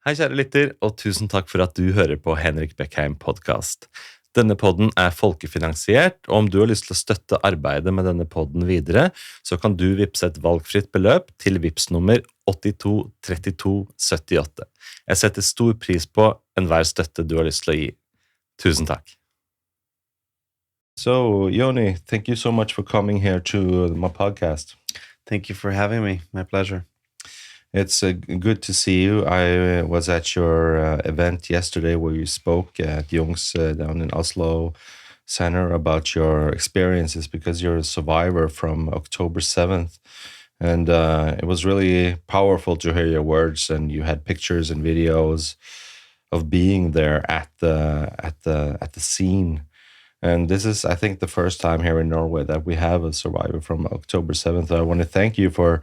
Hei, kjære lytter, og tusen takk for at du hører på Henrik Beckheim podcast. Denne podden er folkefinansiert, og om du har lyst til å støtte arbeidet med denne podden videre, så kan du vippse et valgfritt beløp til vipsnummer 82 32 78. Jeg setter stor pris på enhver støtte du har lyst til å gi. Tusen takk. So, Yoni, thank you so much for coming here to my podcast. Thank you for having me. My pleasure. It's good to see you. I was at your event yesterday where you spoke at Jung's down in Oslo Center about your experiences because you're a survivor from October 7th. And it was really powerful to hear your words, and you had pictures and videos of being there at the scene. And this is, I think, the first time here in Norway that we have a survivor from October 7th. I want to thank you for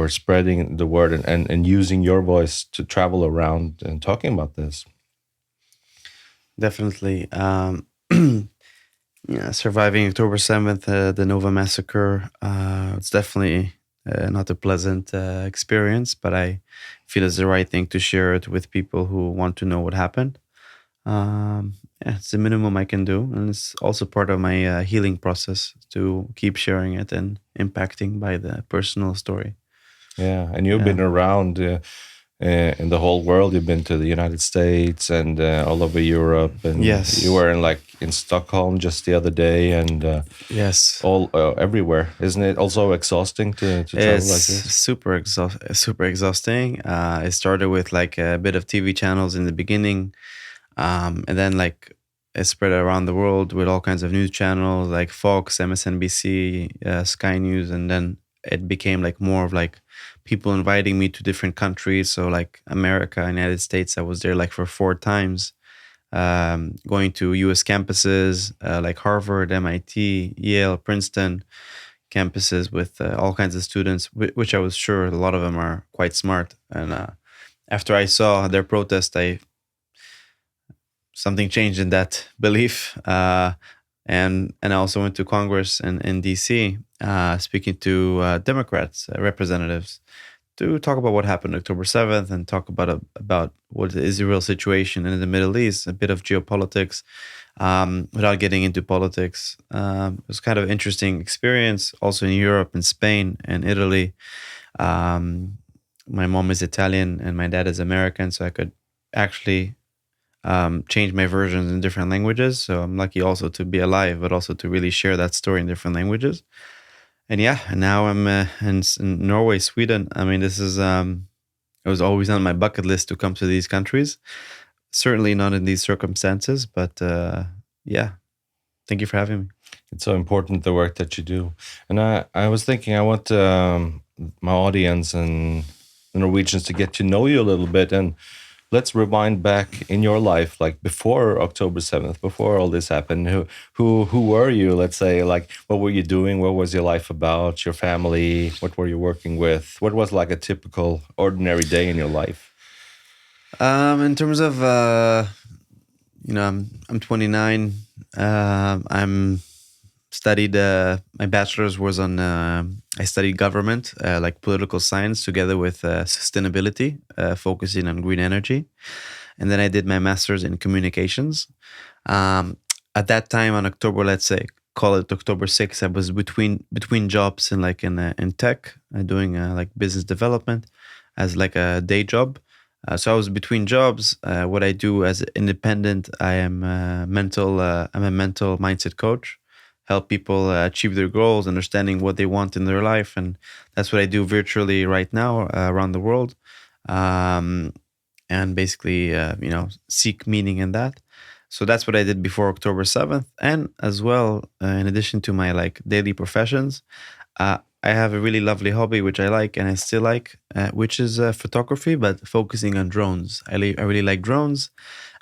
spreading the word and using your voice to travel around and talking about this. Definitely. Surviving October 7th, the Nova massacre, it's definitely not a pleasant experience, but I feel it's the right thing to share it with people who want to know what happened. It's the minimum I can do, and it's also part of my healing process to keep sharing it and impacting by the personal story. Yeah, and you've been around in the whole world. You've been to the United States and all over Europe, and yes, you were in Stockholm just the other day, and yes, all everywhere. Isn't it also exhausting to travel like this? It's super exhausting. It started with like a bit of TV channels in the beginning. And then like it spread around the world with all kinds of news channels like Fox, MSNBC, Sky News, and then it became like more of like people inviting me to different countries. So like America, United States, I was there like for 4 times, going to US campuses like Harvard, MIT, Yale, Princeton campuses with all kinds of students, which I was sure a lot of them are quite smart. And after I saw their protest, something changed in that belief. And I also went to Congress in DC, speaking to Democrats, representatives, to talk about what happened October 7th and talk about what is the real situation in the Middle East, a bit of geopolitics, without getting into politics. It was kind of an interesting experience, also in Europe and Spain and Italy. My mom is Italian and my dad is American, so I could actually change my versions in different languages. So I'm lucky also to be alive, but also to really share that story in different languages. And now I'm in Norway, Sweden. I mean, this is, it was always on my bucket list to come to these countries. Certainly not in these circumstances, but thank you for having me. It's so important, the work that you do. And I was thinking, I want my audience and the Norwegians to get to know you a little bit, and let's rewind back in your life, like before October 7th, before all this happened. Who were you? Let's say, like, what were you doing? What was your life about? Your family? What were you working with? What was like a typical, ordinary day in your life? In terms of, I'm 29. I'm studied. My bachelor's was on. I studied government, like political science, together with sustainability, focusing on green energy, and then I did my master's in communications. At that time, on October, let's say, call it October 6th, I was between jobs in tech, doing like business development as like a day job. So I was between jobs. What I do as an independent, I'm a mental mindset coach. Help people achieve their goals, understanding what they want in their life, and that's what I do virtually right now around the world, and basically, seek meaning in that. So that's what I did before October 7th, and as well, in addition to my like daily professions, I have a really lovely hobby which I like and I still like, which is photography, but focusing on drones. I really like drones.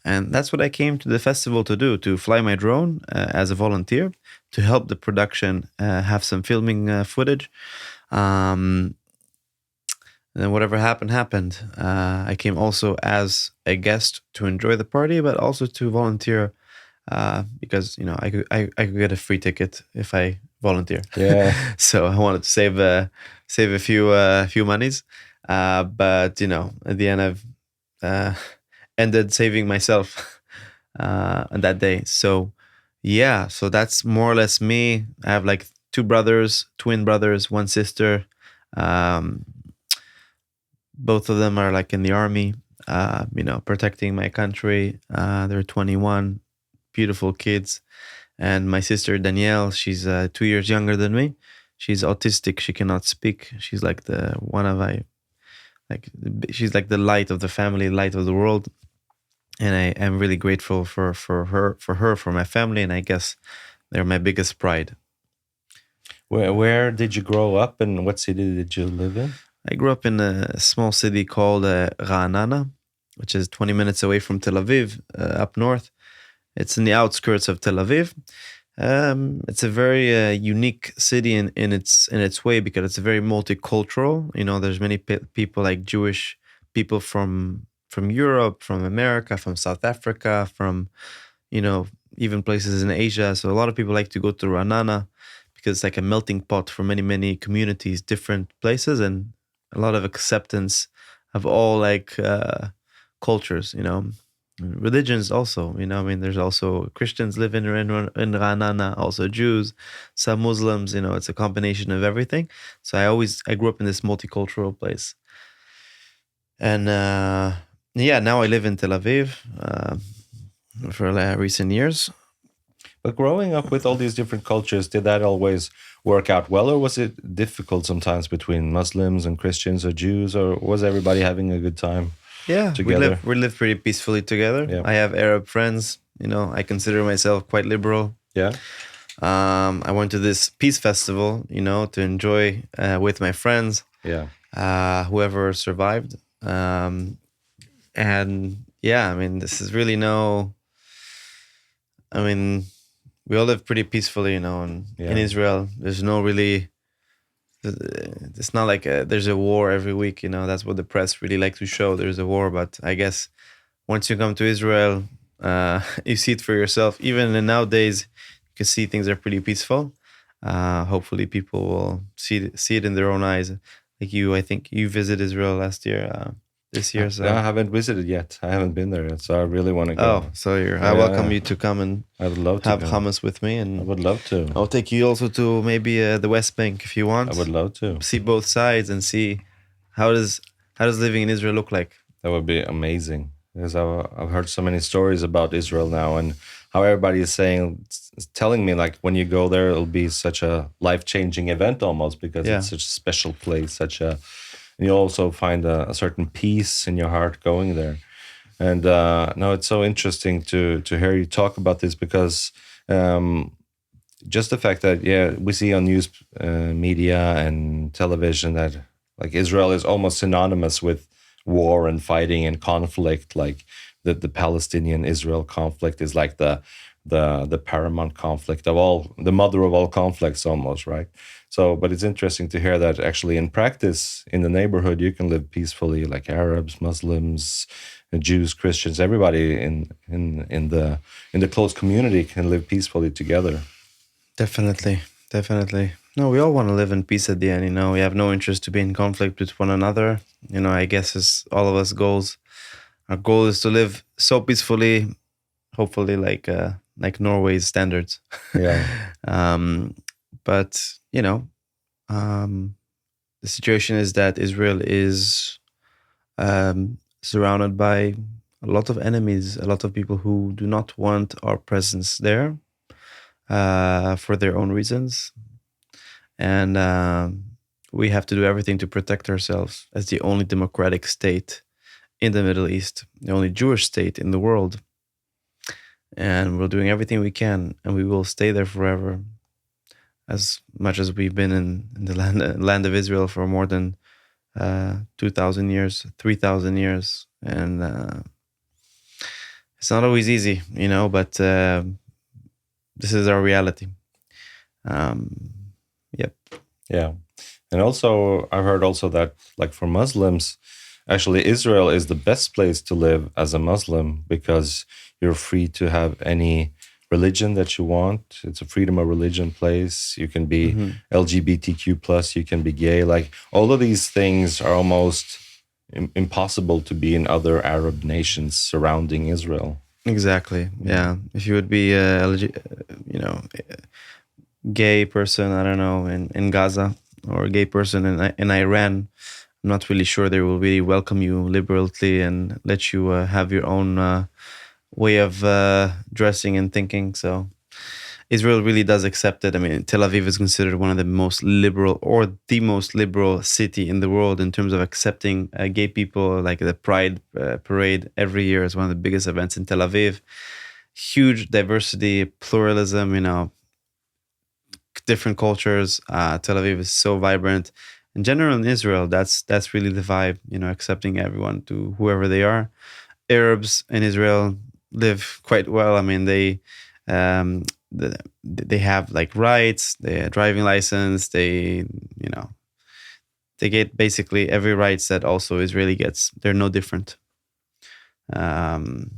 And that's what I came to the festival to do, to fly my drone as a volunteer, to help the production have some filming footage. And then whatever happened. I came also as a guest to enjoy the party, but also to volunteer because I could get a free ticket if I volunteer. Yeah. So I wanted to save a few monies. But at the end, uh, ended saving myself on that day. So yeah, so that's more or less me. I have like two brothers, twin brothers, one sister. Um, Both of them are like in the army, protecting my country. They're 21, beautiful kids. And my sister Danielle, she's 2 years younger than me. She's autistic. She cannot speak. She's like the one of I like. She's like the light of the family, light of the world. And I am really grateful for my family. And I guess they're my biggest pride. Where did you grow up, and what city did you live in? I grew up in a small city called Ra'anana, which is 20 minutes away from Tel Aviv, up north. It's in the outskirts of Tel Aviv. It's a very unique city in its way because it's very multicultural. There's many people like Jewish people from Europe, from America, from South Africa, from even places in Asia. So a lot of people like to go to Ra'anana because it's like a melting pot for many, many communities, different places, and a lot of acceptance of all like cultures, religions also. There's also Christians live in Ra'anana, also Jews, some Muslims. It's a combination of everything. So I grew up in this multicultural place, and now I live in Tel Aviv for recent years. But growing up with all these different cultures, did that always work out well, or was it difficult sometimes between Muslims and Christians or Jews, or was everybody having a good time? Yeah, together? we live pretty peacefully together. Yeah. I have Arab friends. I consider myself quite liberal. Yeah. I went to this peace festival, to enjoy with my friends. Yeah. Whoever survived. And yeah, this is really we all live pretty peacefully, in Israel. There's no really, it's not like there's a war every week, that's what the press really like to show. There's a war, but I guess once you come to Israel, you see it for yourself. Even nowadays, you can see things are pretty peaceful. Hopefully people will see it in their own eyes. Like you, I think you visited Israel last year, this year. So I haven't visited yet. I haven't been there yet, so I really want to go. Oh, so I welcome you to come and I would love to have go. hummus with me, and I would love to. I'll take you also to maybe the West Bank if you want. I would love to see both sides and see how does living in Israel look like. That would be amazing, because I've heard so many stories about Israel now, and how everybody is telling me like when you go there, it'll be such a life-changing event almost, because it's such a special place, and you also find a certain peace in your heart going there. And no, it's so interesting to hear you talk about this, because just the fact that we see on news media and television that like Israel is almost synonymous with war and fighting and conflict. Like the Palestinian-Israel conflict is like the paramount conflict of all, the mother of all conflicts almost, right? So, but it's interesting to hear that actually in practice, in the neighborhood, you can live peacefully, like Arabs, Muslims, Jews, Christians, everybody in the close community can live peacefully together. Definitely. No, we all want to live in peace at the end. We have no interest to be in conflict with one another. I guess it's all of us goals. Our goal is to live so peacefully, hopefully like Norway's standards. Yeah. But the situation is that Israel is surrounded by a lot of enemies, a lot of people who do not want our presence there for their own reasons. And we have to do everything to protect ourselves as the only democratic state in the Middle East, the only Jewish state in the world. And we're doing everything we can, and we will stay there forever, as much as we've been in the land of Israel for more than 2,000 years, 3,000 years. And it's not always easy, but this is our reality. Yep. Yeah. And also, I've heard also that, like for Muslims, actually Israel is the best place to live as a Muslim, because you're free to have any religion that you want. It's a freedom of religion place. You can be LGBTQ+, you can be gay. Like all of these things are almost impossible to be in other Arab nations surrounding Israel. Exactly. Yeah. If you would be you know, gay person, I don't know, in Gaza, or a gay person in Iran, I'm not really sure they will really welcome you liberally and let you have your own way of dressing and thinking. So Israel really does accept it. I mean, Tel Aviv is considered one of the most liberal, or the most liberal city in the world in terms of accepting gay people. Like the Pride parade every year is one of the biggest events in Tel Aviv. Huge diversity, pluralism, you know, different cultures. Tel Aviv is so vibrant. In general, in Israel, that's really the vibe. You know, accepting everyone to whoever they are. Arabs in Israel live quite well. I mean, um, they have like rights, they have driving license. You know, they get basically every rights that also Israeli gets. They're no different. Um,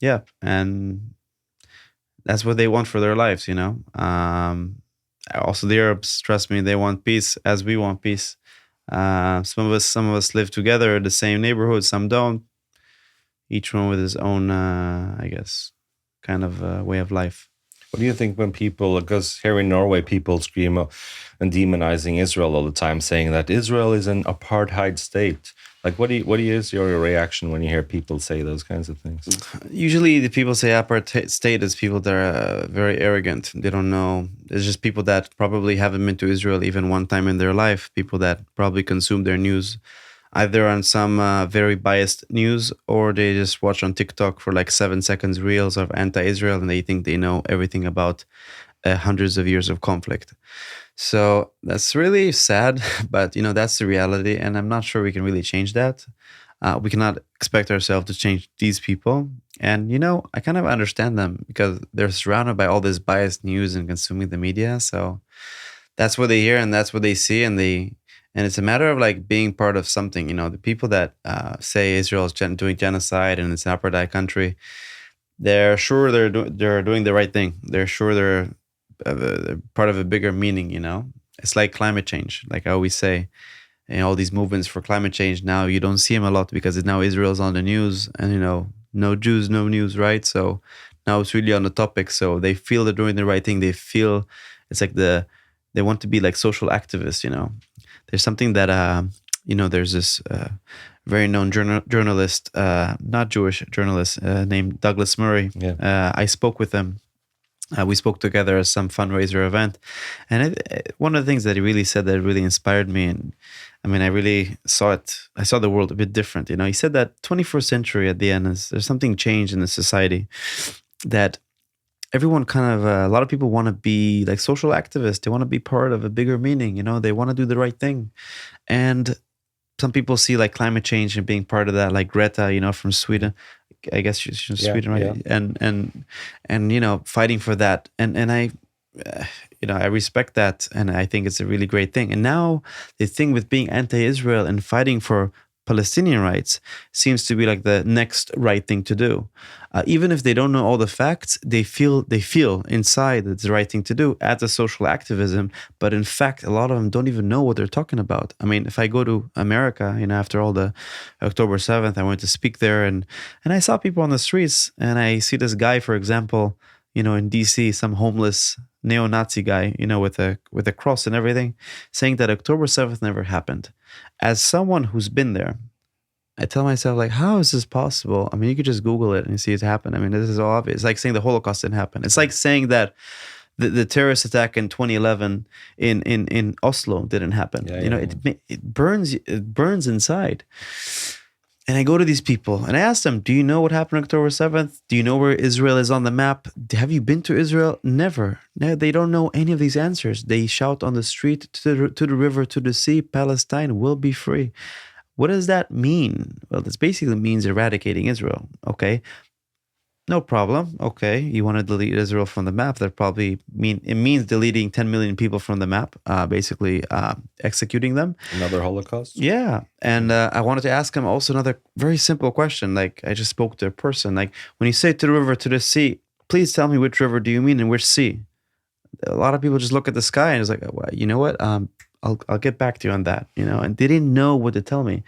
yeah, and that's what they want for their lives. You know. Also, the Arabs, trust me, they want peace as we want peace. Some of us live together in the same neighborhood, some don't. Each one with his own, I guess, kind of way of life. What do you think when people, because here in Norway, people scream and demonizing Israel all the time, saying that Israel is an apartheid state? Like, what is your reaction when you hear people say those kinds of things? Usually, the people say apartheid state is people that are very arrogant. They don't know. It's just people that probably haven't been to Israel even one time in their life. People that probably consume their news either on some very biased news, or they just watch on TikTok for like 7 seconds reels of anti-Israel, and they think they know everything about hundreds of years of conflict. So that's really sad, but you know, that's the reality, and I'm not sure we can really change that. We cannot expect ourselves to change these people. And you know, I kind of understand them because they're surrounded by all this biased news and consuming the media. So that's what they hear and that's what they see, and it's a matter of like being part of something. You know, the people that say Israel is doing genocide and it's an apartheid country, they're sure they're doing the right thing. They're sure they're part of a bigger meaning. You know, it's like climate change. Like I always say, and all these movements for climate change now, you don't see them a lot because now Israel's on the news, and you know, no Jews, no news, right? So now it's really on the topic. So they feel they're doing the right thing. They feel it's like they want to be like social activists. You know, there's something that you know, there's this very known journalist, not Jewish journalist, named Douglas Murray. Yeah. I spoke with him. We spoke together at some fundraiser event, and one of the things that he really said that really inspired me, and I mean, I really saw it. I saw the world a bit different. You know, he said that 21st century at the end there's something changed in the society, that everyone kind of a lot of people want to be like social activists. They want to be part of a bigger meaning. You know, they want to do the right thing, and some people see like climate change and being part of that, like Greta, you know, from Sweden. I guess she's from Sweden, right? Yeah. And you know, fighting for that, and I, you know, I respect that, and I think it's a really great thing. And now the thing with being anti-Israel and fighting for Palestinian rights seems to be like the next right thing to do. Even if they don't know all the facts, they feel inside that it's the right thing to do as a social activism. But in fact, a lot of them don't even know what they're talking about. I mean, if I go to America, you know, after all the October 7th, I went to speak there, and I saw people on the streets, and I see this guy, for example, you know, in DC, some homeless neo-Nazi guy, you know, with a cross and everything, saying that October 7th never happened. As someone who's been there, I tell myself, like, how is this possible? I mean, you could just Google it and see it happen. I mean, this is all obvious. It's like saying the Holocaust didn't happen. It's like saying that the terrorist attack in 2011 in Oslo didn't happen. You know, it burns inside. And I go to these people and I ask them, do you know what happened October 7th? Do you know where Israel is on the map? Have you been to Israel? Never. No, they don't know any of these answers. They shout on the street, to the river, to the sea, Palestine will be free. What does that mean? Well, this basically means eradicating Israel. Okay. No problem. Okay, you want to delete Israel from the map? That probably means deleting 10 million people from the map, basically executing them. Another Holocaust? Yeah, and I wanted to ask him also another very simple question. Like, I just spoke to a person. Like, when you say to the river, to the sea, please tell me which river do you mean and which sea? A lot of people just look at the sky and it's like, well, you know what? I'll get back to you on that, and they didn't know what to tell me. And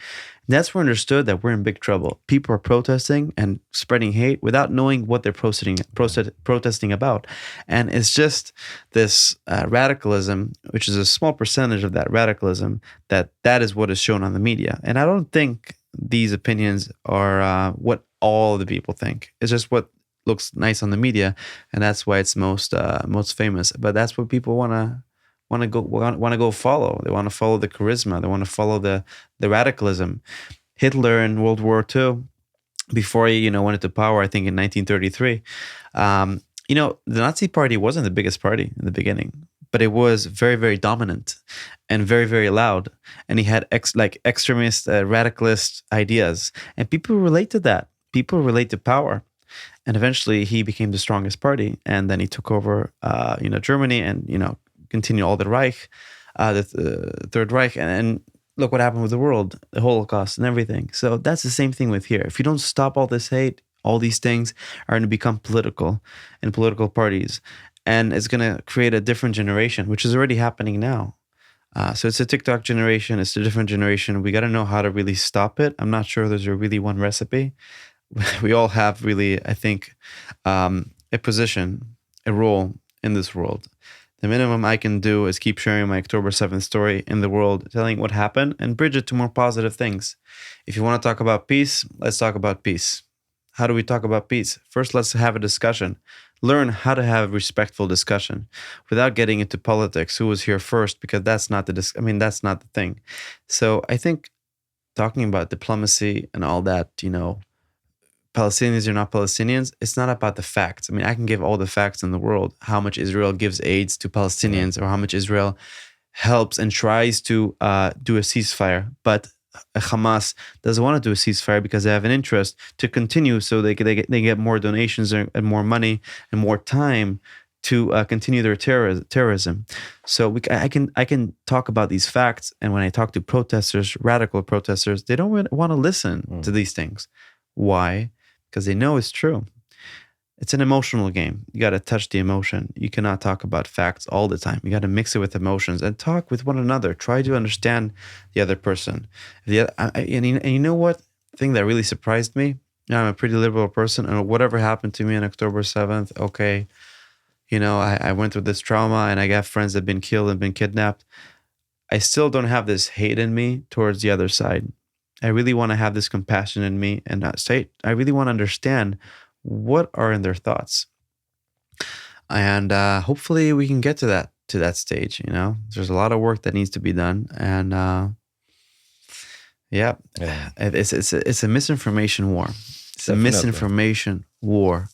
that's where I understood that we're in big trouble. People are protesting and spreading hate without knowing what they're protesting about. And it's just this radicalism, which is a small percentage of that radicalism, that is what is shown on the media. And I don't think these opinions are what all the people think. It's just what looks nice on the media, and that's why it's most famous. But that's what people want to go follow. They want to follow the charisma. They want to follow the radicalism. Hitler in World War II, before he went into power, I think in 1933, the Nazi Party wasn't the biggest party in the beginning, but it was very, very dominant and very, very loud. And he had extremist, radicalist ideas, and people relate to that. People relate to power. And eventually he became the strongest party. And then he took over, Germany and, continued all the Reich, the Third Reich. And look what happened with the world, the Holocaust and everything. So that's the same thing with here. If you don't stop all this hate, all these things are going to become political and political parties. And it's going to create a different generation, which is already happening now. So it's a TikTok generation. It's a different generation. We got to know how to really stop it. I'm not sure there's really one recipe. We all have really, I think, a position, a role in this world. The minimum I can do is keep sharing my October 7th story in the world, telling what happened, and bridge it to more positive things. If you want to talk about peace, let's talk about peace. How do we talk about peace? First, let's have a discussion. Learn how to have a respectful discussion without getting into politics. Who was here first? Because that's not that's not the thing. So I think talking about diplomacy and all that, Palestinians are not Palestinians, it's not about the facts. I can give all the facts in the world, how much Israel gives aids to Palestinians or how much Israel helps and tries to do a ceasefire. But Hamas doesn't want to do a ceasefire because they have an interest to continue, so they get more donations and more money and more time to continue their terrorism. So I can talk about these facts, and when I talk to protesters, radical protesters, they don't want to listen to these things. Why? Because they know it's true. It's an emotional game. You got to touch the emotion. You cannot talk about facts all the time. You got to mix it with emotions and talk with one another. Try to understand the other person. And you know what? The thing that really surprised me, I'm a pretty liberal person, and whatever happened to me on October 7th, okay, I went through this trauma and I got friends that have been killed and been kidnapped. I still don't have this hate in me towards the other side. I really want to have this compassion in me and I really want to understand what are in their thoughts. And hopefully we can get to that stage, There's a lot of work that needs to be done. And it's a misinformation war. It's Definitely. a misinformation war.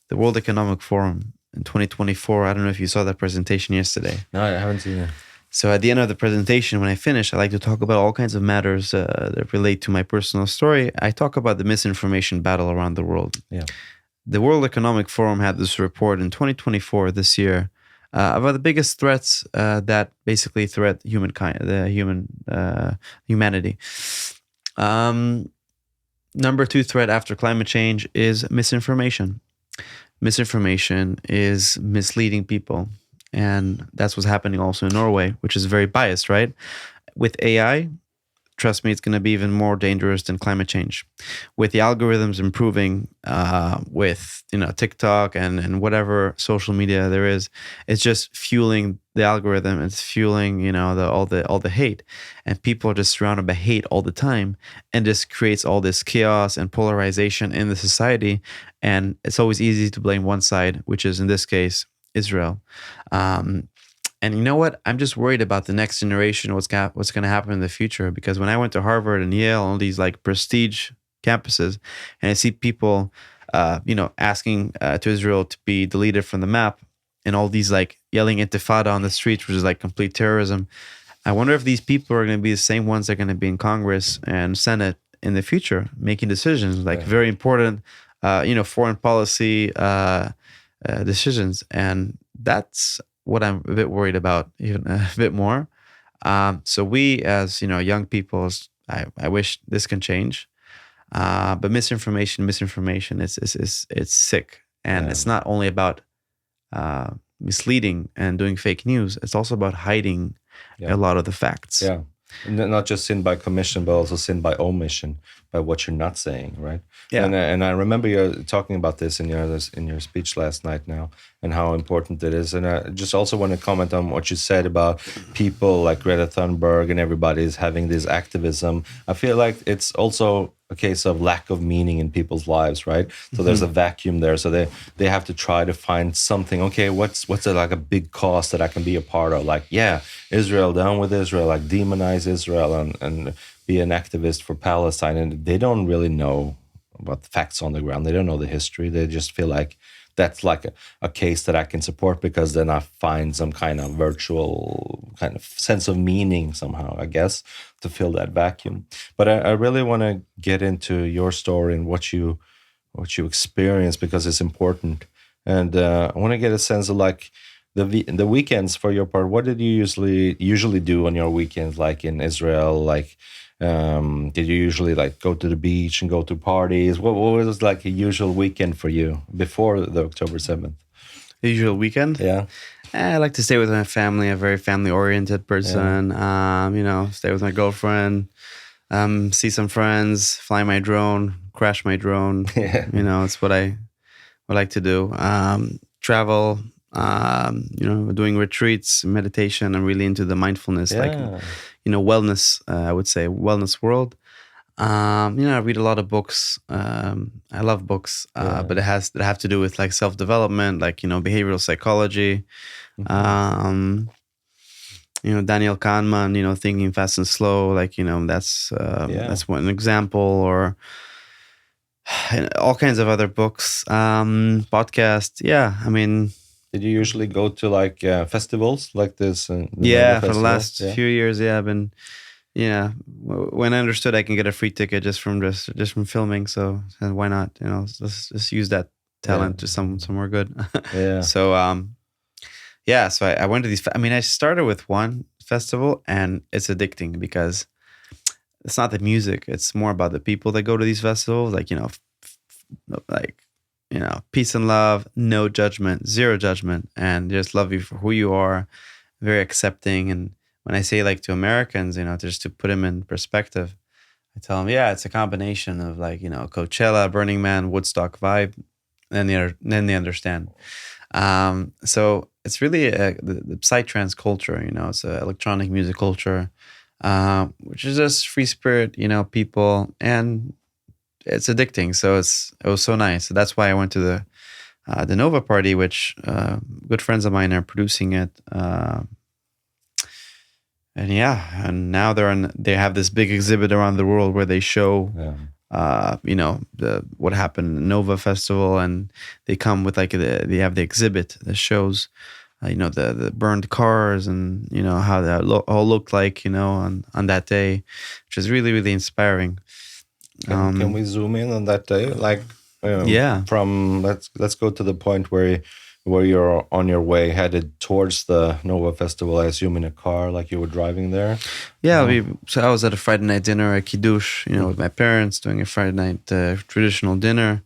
The World Economic Forum in 2024, I don't know if you saw that presentation yesterday. No, I haven't seen it. So at the end of the presentation, when I finish, I like to talk about all kinds of matters that relate to my personal story. I talk about the misinformation battle around the world. Yeah. The World Economic Forum had this report in 2024, this year, about the biggest threats that basically threat humanity. Number 2 threat after climate change is misinformation. Misinformation is misleading people. And that's what's happening also in Norway, which is very biased, right? With AI, trust me, it's going to be even more dangerous than climate change. With the algorithms improving, with TikTok and whatever social media there is, it's just fueling the algorithm. It's fueling all the hate, and people are just surrounded by hate all the time, and this creates all this chaos and polarization in the society. And it's always easy to blame one side, which is in this case Israel. And you know what? I'm just worried about the next generation, what's going to happen in the future. Because when I went to Harvard and Yale, all these prestige campuses, and I see people, asking to Israel to be deleted from the map, and all these yelling intifada on the streets, which is complete terrorism. I wonder if these people are going to be the same ones that are going to be in Congress and Senate in the future, making decisions very important, foreign policy decisions. And that's what I'm a bit worried about, even a bit more. So we, as young people, I wish this can change. But misinformation, it's sick, and it's not only about misleading and doing fake news. It's also about hiding Yeah. a lot of the facts. Yeah. Not just sin by commission, but also sin by omission, by what you're not saying, right? Yeah. And I remember you talking about this in your speech last night now, and how important it is. And I just also want to comment on what you said about people like Greta Thunberg and everybody is having this activism. I feel like it's also a case of lack of meaning in people's lives, right? So there's a vacuum there. So they have to try to find something. Okay, what's like a big cause that I can be a part of? Like, yeah, Israel, down with Israel, like demonize Israel and be an activist for Palestine. And they don't really know about the facts on the ground. They don't know the history. They just feel like that's like a case that I can support because then I find some kind of virtual kind of sense of meaning somehow, I guess, to fill that vacuum. But I really want to get into your story and what you experience because it's important. And I want to get a sense of like the weekends for your part. What did you usually do on your weekends, like in Israel? Like, did you usually like go to the beach and go to parties? What was like a usual weekend for you before the October 7th? The usual weekend? Yeah. I like to stay with my family, a very family-oriented person. Stay with my girlfriend, see some friends, fly my drone, crash my drone. Yeah. It's what I would like to do. Travel, doing retreats, meditation. I'm really into the mindfulness, wellness, I would say, wellness world. I read a lot of books. I love books, but it have to do with like self-development, like, behavioral psychology. Daniel Kahneman, Thinking Fast and Slow, like, that's one example, or all kinds of other books, podcasts. Yeah. I mean, did you usually go to like festivals like this? For the last few years, I've been. Yeah, when I understood I can get a free ticket just from filming, so why not? Let's just use that talent to somewhere good. Yeah. So so I went to these. I mean, I started with one festival, and it's addicting because it's not the music; it's more about the people that go to these festivals. Like peace and love, no judgment, zero judgment, and just love you for who you are, very accepting. And when I say like to Americans, just to put them in perspective, I tell them, it's a combination of like, Coachella, Burning Man, Woodstock vibe, and then they understand. So it's really the psytrance culture, it's an electronic music culture, which is just free spirit, people, and it's addicting. So it was so nice. So that's why I went to the Nova party, which good friends of mine are producing it. And now they have this big exhibit around the world where they show, what happened at Nova Festival, and they come with like they have the exhibit that shows, the burned cars and how that all looked like, on that day, which is really, really inspiring. Can we zoom in on that day? Like, from let's go to the point where you're on your way headed towards the Nova Festival, I assume in a car, like you were driving there? Yeah, so I was at a Friday night dinner at Kiddush, with my parents, doing a Friday night traditional dinner.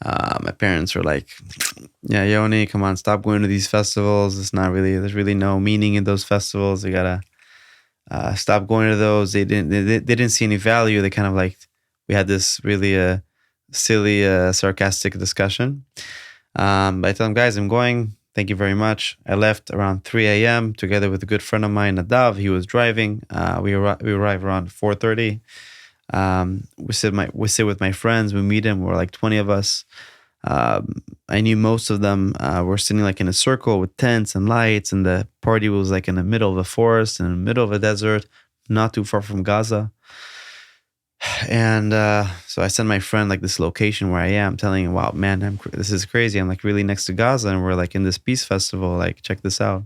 My parents were like, yeah, Yoni, come on, stop going to these festivals. There's really no meaning in those festivals. You gotta stop going to those. They didn't see any value. They kind of like, we had this really silly, sarcastic discussion. But I tell them, guys, I'm going. Thank you very much. I left around 3 a.m. together with a good friend of mine, Nadav. He was driving. We arrived around 4:30. We sit with my friends. We meet him. We're like 20 of us. I knew most of them. We're sitting like in a circle with tents and lights, and the party was like in the middle of a forest, in the middle of a desert, not too far from Gaza. And so I sent my friend like this location where I am, telling him, wow, man, this is crazy. I'm like really next to Gaza, and we're like in this peace festival, like check this out.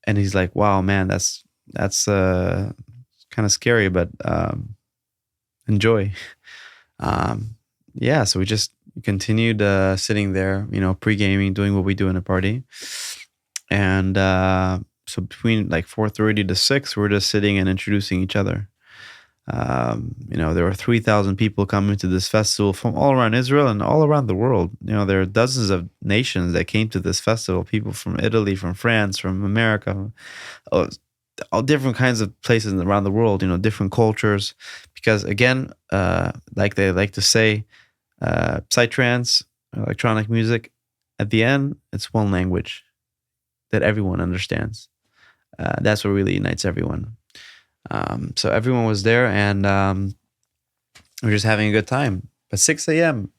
And he's like, wow, man, that's kind of scary, but enjoy. So we just continued sitting there, pre-gaming, doing what we do in a party. And so between like 4:30 to 6, we're just sitting and introducing each other. There were 3,000 people coming to this festival from all around Israel and all around the world. There are dozens of nations that came to this festival, people from Italy, from France, from America, all different kinds of places around the world, different cultures. Because again, like they like to say, psytrance, electronic music, at the end, it's one language that everyone understands. That's what really unites everyone. So everyone was there, and we were just having a good time. At 6 a.m.,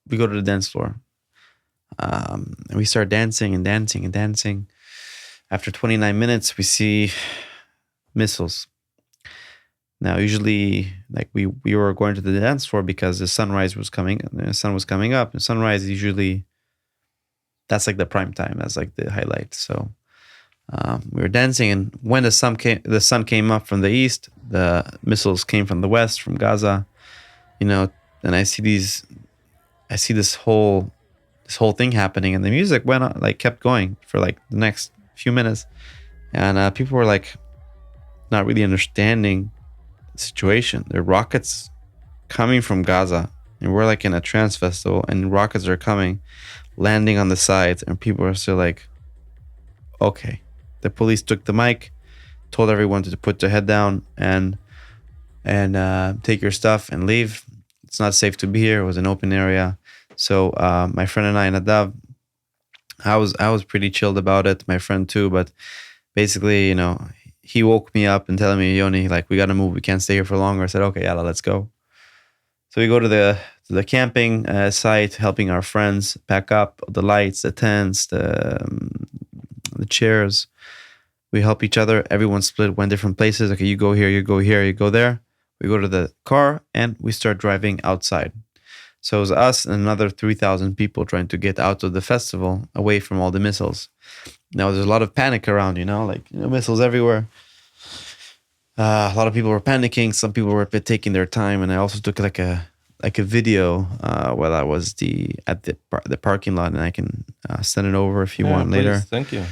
we go to the dance floor. And we start dancing and dancing and dancing. After 29 minutes, we see missiles. Now, usually, like we were going to the dance floor because the sunrise was coming, the sun was coming up. And sunrise usually, that's like the prime time. That's like the highlight. So we were dancing, and when the sun came up from the east, the missiles came from the west, from Gaza. And I see this whole thing happening, and the music went on, like kept going for like the next few minutes, and people were like not really understanding the situation. There are rockets coming from Gaza, and we're like in a trance festival, and rockets are coming, landing on the sides, and people are still like, okay. The police took the mic, told everyone to put their head down and take your stuff and leave. It's not safe to be here. It was an open area. So my friend and I, Nadav, I was pretty chilled about it. My friend too, but basically, he woke me up and telling me, Yoni, like, we gotta move. We can't stay here for longer. I said, okay, yalla, let's go. So we go to the camping site, helping our friends pack up the lights, the tents, the chairs. We help each other. Everyone split, went different places. Okay, you go here, you go here, you go there. We go to the car and we start driving outside. So it was us and another 3,000 people trying to get out of the festival, away from all the missiles. Now there's a lot of panic around, missiles everywhere. A lot of people were panicking. Some people were taking their time, and I also took like a video while I was at the parking lot, and I can send it over if you want please. later. Thank you.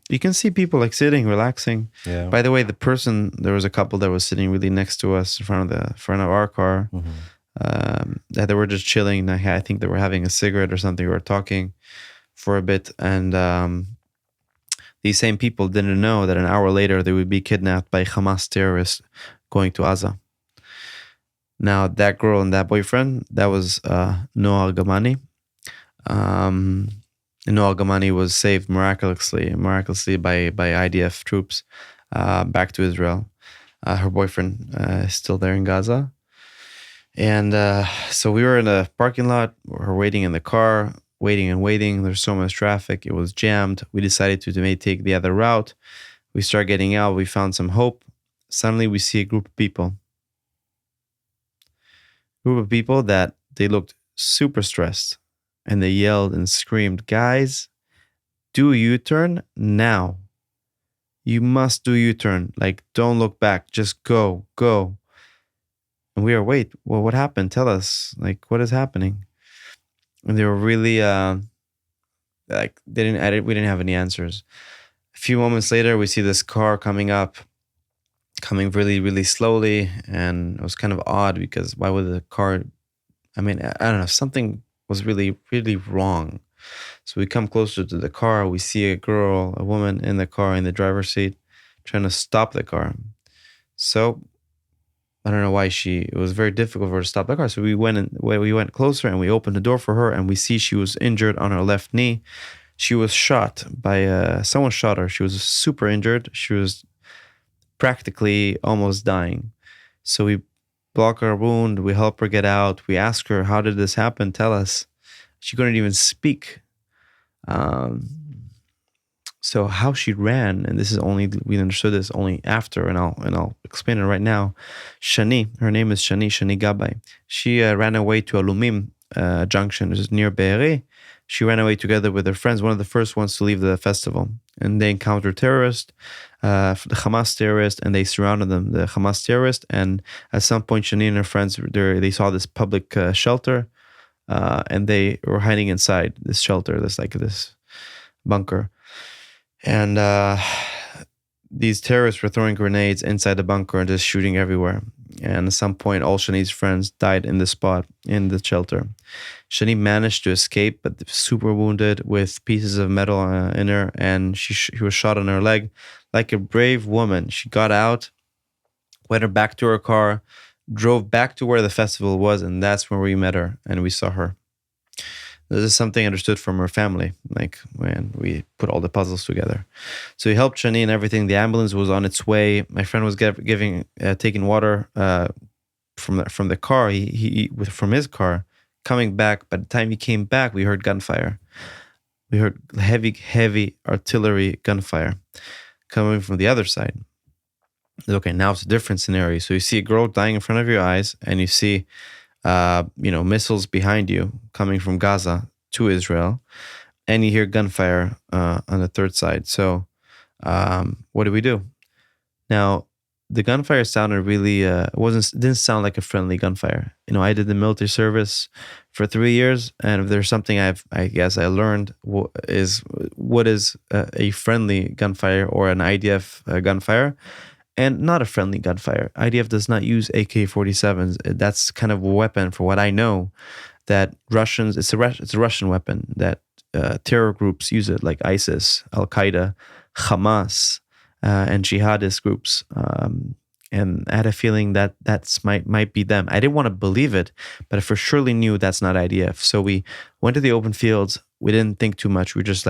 You can see people like sitting, relaxing. Yeah. By the way, there was a couple that was sitting really next to us in front of our car. Mm-hmm. They were just chilling. I think they were having a cigarette or something. We were talking for a bit, and these same people didn't know that an hour later they would be kidnapped by Hamas terrorists going to Gaza. Now, that girl and that boyfriend, that was Noah Gamani. Noah Gamani was saved miraculously by IDF troops back to Israel. Her boyfriend is still there in Gaza. And so we were in a parking lot. We're waiting in the car, waiting and waiting. There's so much traffic. It was jammed. We decided to take the other route. We start getting out. We found some hope. Suddenly, we see a group of people. That they looked super stressed, and they yelled and screamed, "Guys, do U-turn now. You must do U-turn. Like, don't look back. Just go." And we are, wait, well, what happened? Tell us, like, what is happening? And they were really we didn't have any answers. A few moments later, we see this car coming really, really slowly, and it was kind of odd because why would the car? I mean, I don't know. Something was really, really wrong. So we come closer to the car. We see a woman in the car in the driver's seat, trying to stop the car. So I don't know why it was very difficult for her to stop the car. So we went closer and we opened the door for her, and we see she was injured on her left knee. She was shot by someone shot her. She was super injured. She was practically almost dying. So we block her wound. We help her get out. We ask her, how did this happen? Tell us. She couldn't even speak. So how she ran, and we understood this only after, and I'll explain it right now. Shani, her name is Shani Gabay. She ran away to Alumim junction, which is near Be'eri. She ran away together with her friends, one of the first ones to leave the festival. And they encountered terrorists, the Hamas terrorists, and they surrounded them, the Hamas terrorists. And at some point, Shani and her friends, they saw this public shelter, and they were hiding inside this shelter, this bunker. And these terrorists were throwing grenades inside the bunker and just shooting everywhere. And at some point, all Shani's friends died in the spot, in the shelter. Shani managed to escape, but super wounded with pieces of metal in her, and she was shot on her leg. like a brave woman. She got out, went her back to her car, drove back to where the festival was, and that's where we met her and we saw her. This is something I understood from her family, like when we put all the puzzles together. So he helped Shani and everything. The ambulance was on its way. My friend was taking water from the car. From his car, coming back. By the time he came back, we heard gunfire. We heard heavy artillery gunfire coming from the other side. Okay, now it's a different scenario. So you see a girl dying in front of your eyes, and you see missiles behind you coming from Gaza to Israel, and you hear gunfire on the third side. So what do we do? Now, the gunfire sounded really didn't sound like a friendly gunfire. I did the military service for 3 years, and if there's something I guess I learned is what is a friendly gunfire or an IDF gunfire. And not a friendly gunfire. IDF does not use AK-47s. That's kind of a weapon, for what I know, that Russians. It's a Russian weapon that terror groups use it, like ISIS, Al Qaeda, Hamas, and jihadist groups. And I had a feeling that might be them. I didn't want to believe it, but I for surely knew that's not IDF. So we went to the open fields. We didn't think too much. We just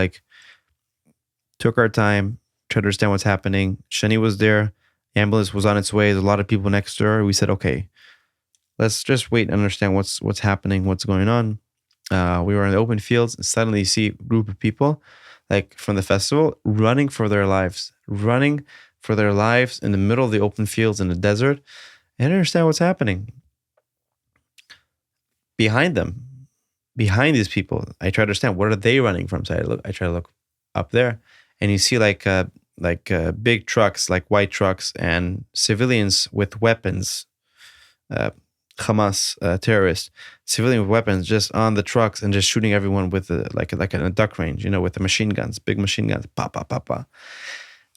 took our time, tried to understand what's happening. Shani was there. The ambulance was on its way. There's a lot of people next to her. We said, okay, let's just wait and understand what's happening, what's going on. We were in the open fields, and suddenly you see a group of people, like from the festival, running for their lives in the middle of the open fields in the desert, and understand what's happening. Behind these people, I try to understand, what are they running from? So I try to look up there, and you see big trucks, like white trucks, and civilians with weapons, Hamas terrorists, civilian with weapons, just on the trucks and just shooting everyone with like in a duck range, with the machine guns, big machine guns, pa pa pa pa.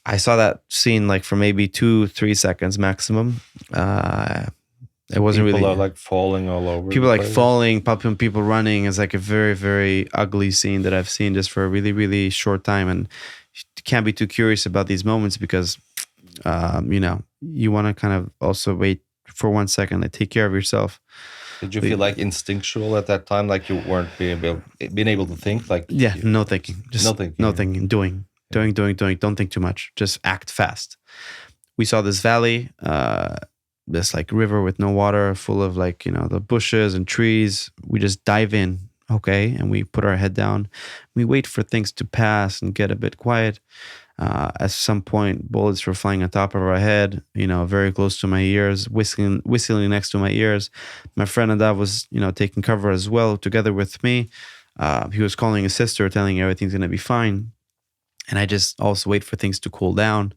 I saw that scene for maybe 2-3 seconds maximum. It wasn't People really. are falling all over. People falling, popping, people running. It's a very, very ugly scene that I've seen just for a really, really short time. And you can't be too curious about these moments because, you want to kind of also wait for 1 second, take care of yourself. Did you feel instinctual at that time, like you weren't being able to think? No thinking. Just no thinking. Doing. Don't think too much. Just act fast. We saw this valley, this river with no water, full of the bushes and trees. We just dive in, okay, and we put our head down. We wait for things to pass and get a bit quiet. At some point, bullets were flying on top of our head, very close to my ears, whistling next to my ears. My friend Nadav was, taking cover as well, together with me. He was calling his sister, telling everything's going to be fine. And I just also wait for things to cool down.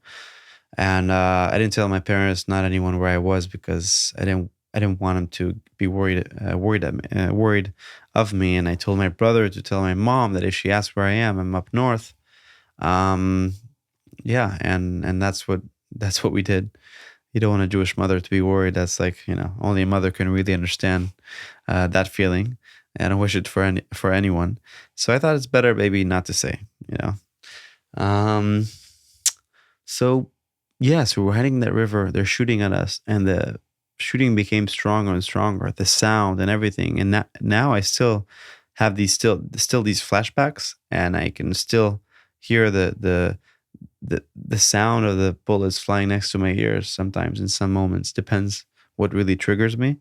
And I didn't tell my parents, not anyone, where I was, because I didn't want them to be worried of me. And I told my brother to tell my mom that if she asks where I am, I'm up north. And that's what we did. You don't want a Jewish mother to be worried. That's only a mother can really understand that feeling. And I don't wish it for anyone. So I thought it's better maybe not to say, So we're heading that river. They're shooting at us, and the shooting became stronger and stronger. The sound and everything. And now I still have these flashbacks, and I can still hear the sound of the bullets flying next to my ears. Sometimes, in some moments, depends what really triggers me.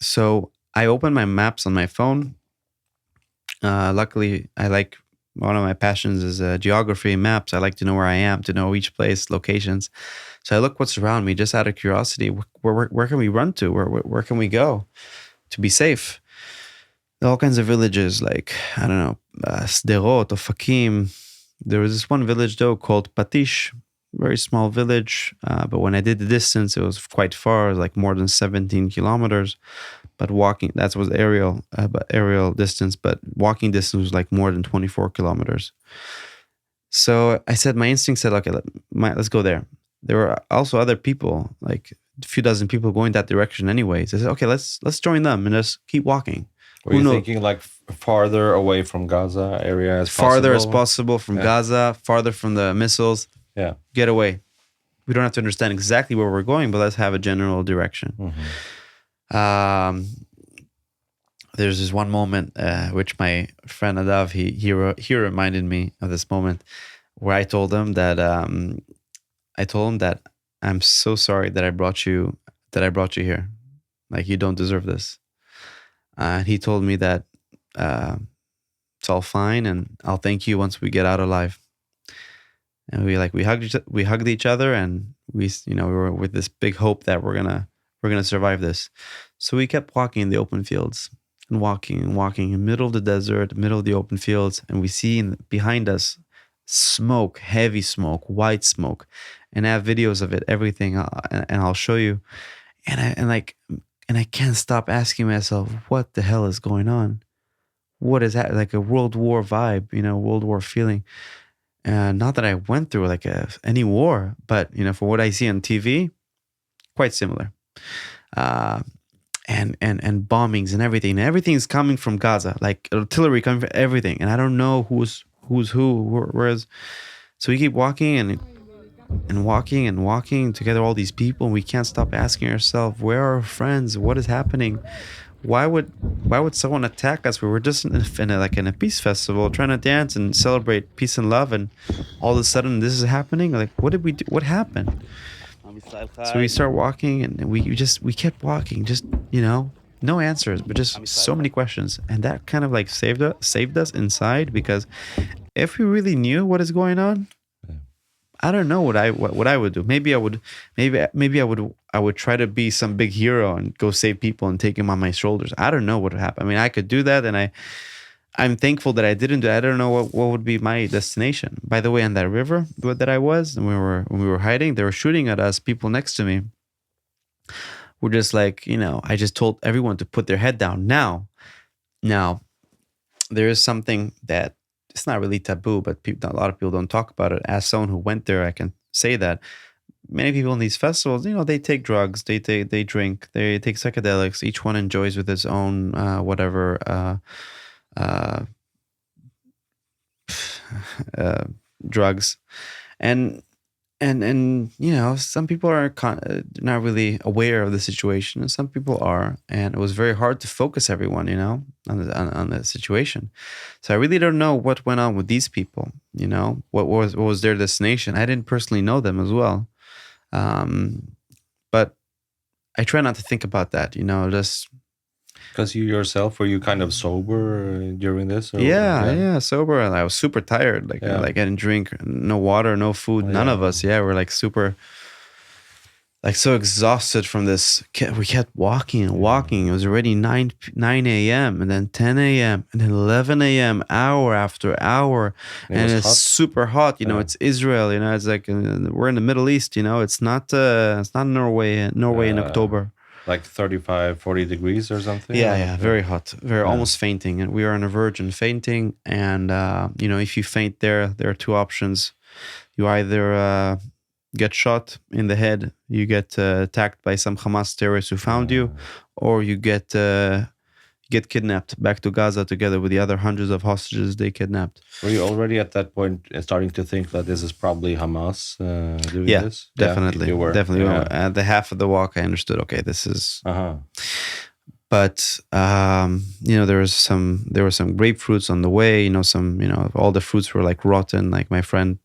So I open my maps on my phone. Luckily, one of my passions is geography and maps. I like to know where I am, to know each place, locations. So I look what's around me just out of curiosity. Where can we run to? Where can we go to be safe? All kinds of villages, I don't know, Sderot, Ofakim. There was this one village though called Patish, very small village. But when I did the distance, it was quite far, more than 17 kilometers. But walking, that was aerial distance, but walking distance was more than 24 kilometers. So I said, my instinct said, okay, let's go there. There were also other people, a few dozen people going that direction anyways. I said, okay, let's join them and just keep walking. Were Who you knows? thinking like farther away from Gaza area as Farther as possible? possible from Yeah. Gaza, farther from the missiles. Yeah. Get away. We don't have to understand exactly where we're going, but let's have a general direction. Um, there's this one moment which my friend Adav he reminded me of this moment where I told him that I'm so sorry that I brought you here. Like, you don't deserve this. And he told me that it's all fine, and I'll thank you once we get out alive. And we hugged each other, and we were with this big hope that we're gonna survive this. So we kept walking in the open fields and walking in the middle of the desert, middle of the open fields, and we see behind us smoke, heavy smoke, white smoke, and I have videos of it, everything, and I'll show you. And I can't stop asking myself, what the hell is going on? What is that? Like a World War vibe, World War feeling. Not that I went through like any war, but for what I see on TV, quite similar. And bombings and everything. And everything's coming from Gaza, like artillery coming from everything. And I don't know who's who, where's. So we keep walking and walking together, all these people, and we can't stop asking ourselves, where are our friends? What is happening? Why would someone attack us? We were just in a peace festival, trying to dance and celebrate peace and love, and all of a sudden this is happening. Like, what did we do? What happened? So we start walking, and we kept walking, just no answers, but just so many questions, and that kind of like saved us inside, because if we really knew what is going on, I don't know what I would do. Maybe I would try to be some big hero and go save people and take them on my shoulders. I don't know what would happen. I mean, I could do that, and I'm thankful that I didn't do it. I don't know what would be my destination. By the way, on that river that I was, and when we were hiding, they were shooting at us. People next to me were just like, I just told everyone to put their head down. Now, there is something that it's not really taboo, but a lot of people don't talk about it. As someone who went there, I can say that many people in these festivals, they take drugs, they drink, they take psychedelics. Each one enjoys with his own drugs, and some people are not really aware of the situation, and some people are, and it was very hard to focus everyone on the situation. So I really don't know what went on with these people. What was their destination. I didn't personally know them as well, but I try not to think about that. Just because you yourself, were you kind of sober during this? Or, yeah, sober, and I was super tired. Like, I didn't drink, no water, no food, none of us. Yeah, we're like super, like so exhausted from this. We kept walking and walking. It was already 9 a.m. and then 10 a.m. and then 11 a.m. hour after hour, and it's hot. Super hot. It's Israel. It's like we're in the Middle East. It's not Norway in October. Like 35, 40 degrees or something? Yeah, very hot, almost fainting. And we are on the verge of fainting. And, if you faint there are two options. You either get shot in the head, you get attacked by some Hamas terrorists who found you, or you get kidnapped back to Gaza together with the other hundreds of hostages they kidnapped. Were you already at that point starting to think that this is probably Hamas doing this? Definitely. You were. Definitely. At the half of the walk, I understood, okay, this is... But, there were some grapefruits on the way, all the fruits were like rotten. Like, my friend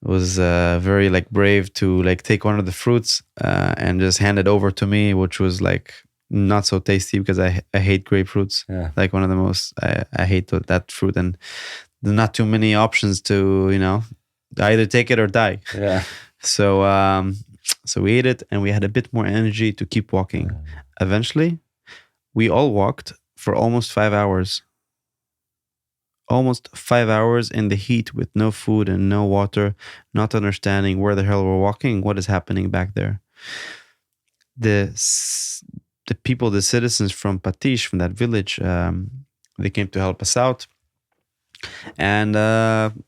was very like brave to like take one of the fruits and just hand it over to me, which was like not so tasty because I hate grapefruits. Yeah. Like one of the most, I hate that fruit, and there are not too many options to, either take it or die. Yeah. So we ate it, and we had a bit more energy to keep walking. Eventually, we all walked for almost 5 hours. Almost 5 hours in the heat with no food and no water, not understanding where the hell we're walking, what is happening back there. The people, the citizens from Patish, from that village, they came to help us out, and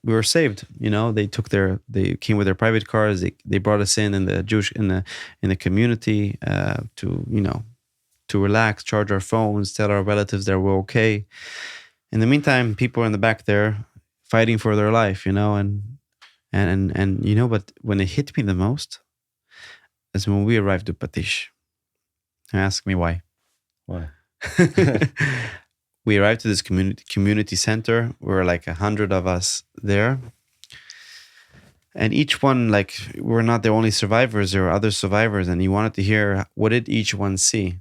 we were saved. They came with their private cars. They brought us in the Jewish in the community to to relax, charge our phones, tell our relatives that we're okay. In the meantime, people are in the back there fighting for their life, and but when it hit me the most is when we arrived to Patish. Ask me why. Why? We arrived to this community center. We were like 100 of us there. And each one, like, we're not the only survivors. There were other survivors. And you wanted to hear, what did each one see?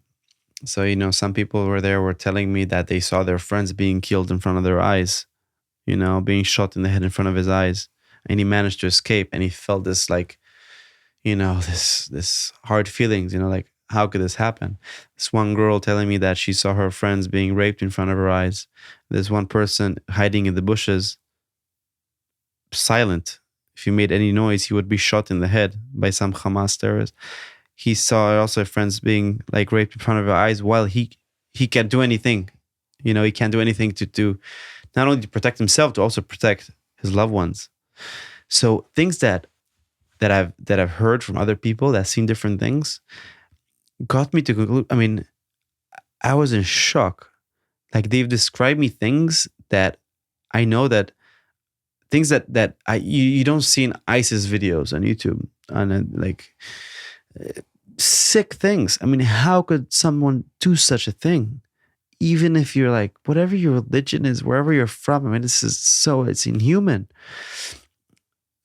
So, some people were telling me that they saw their friends being killed in front of their eyes, being shot in the head in front of his eyes. And he managed to escape. And he felt this, like, this hard feelings, like, how could this happen? This one girl telling me that she saw her friends being raped in front of her eyes. There's one person hiding in the bushes, silent. If he made any noise, he would be shot in the head by some Hamas terrorist. He saw also friends being like raped in front of her eyes while he can't do anything. He can't do anything to not only to protect himself, to also protect his loved ones. So things that I've heard from other people that seen different things got me to conclude. I mean, I was in shock. Like, they've described me things that I know that things that you don't see in ISIS videos on YouTube, like sick things. I mean, how could someone do such a thing? Even if you're like, whatever your religion is, wherever you're from, I mean, it's inhuman.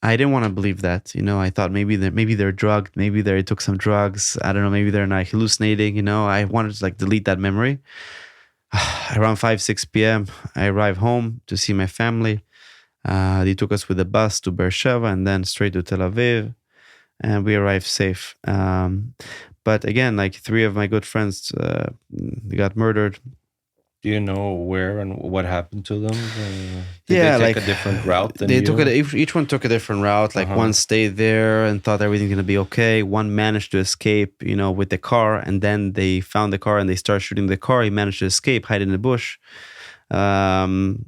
I didn't want to believe that. I thought maybe they're drugged, maybe they took some drugs. I don't know, maybe they're not hallucinating. I wanted to like delete that memory. Around 5-6 p.m., I arrived home to see my family. They took us with a bus to Beersheba and then straight to Tel Aviv, and we arrived safe. But again, like 3 of my good friends, they got murdered. Do you know where and what happened to them? Did Yeah, they take like a different route than they you? took it. Each one took a different route. Like one stayed there and thought everything's gonna be okay. One managed to escape, with the car, and then they found the car and they started shooting the car. He managed to escape, hide in the bush. And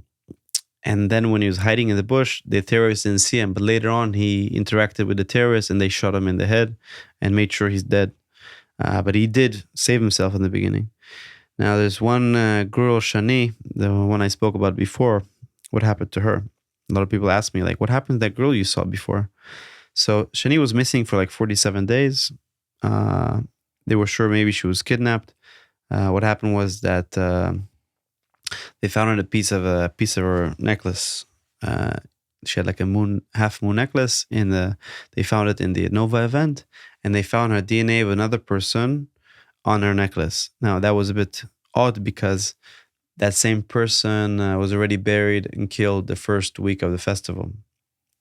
then when he was hiding in the bush, the terrorists didn't see him. But later on, he interacted with the terrorists and they shot him in the head and made sure he's dead. But he did save himself in the beginning. Now, there's one girl, Shani, the one I spoke about before. What happened to her? A lot of people ask me, like, what happened to that girl you saw before? So Shani was missing for like 47 days. They were sure maybe she was kidnapped. What happened was that they found a piece of her necklace. She had like a half moon necklace they found it in the Nova event, and they found her DNA of another person on her necklace. Now, that was a bit odd because that same person was already buried and killed the first week of the festival,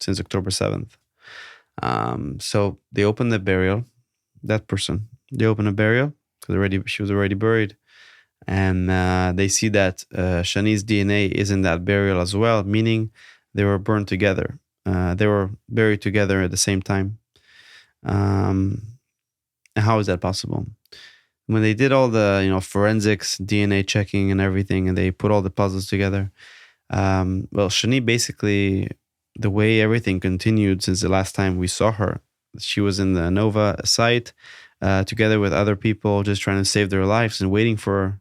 since October 7th. So they opened the burial, that person. They opened a burial because she was already buried. And they see that Shani's DNA is in that burial as well, meaning they were burned together. They were buried together at the same time. And how is that possible? When they did all the forensics, DNA checking and everything, and they put all the puzzles together, Shani basically, the way everything continued since the last time we saw her, she was in the Nova site together with other people, just trying to save their lives and waiting for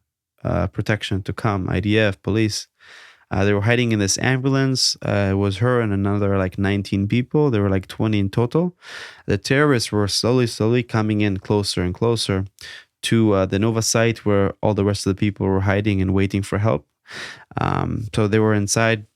protection to come, IDF, police. They were hiding in this ambulance. It was her and another like 19 people. There were like 20 in total. The terrorists were slowly coming in closer and closer to the Nova site where all the rest of the people were hiding and waiting for help. So they were inside,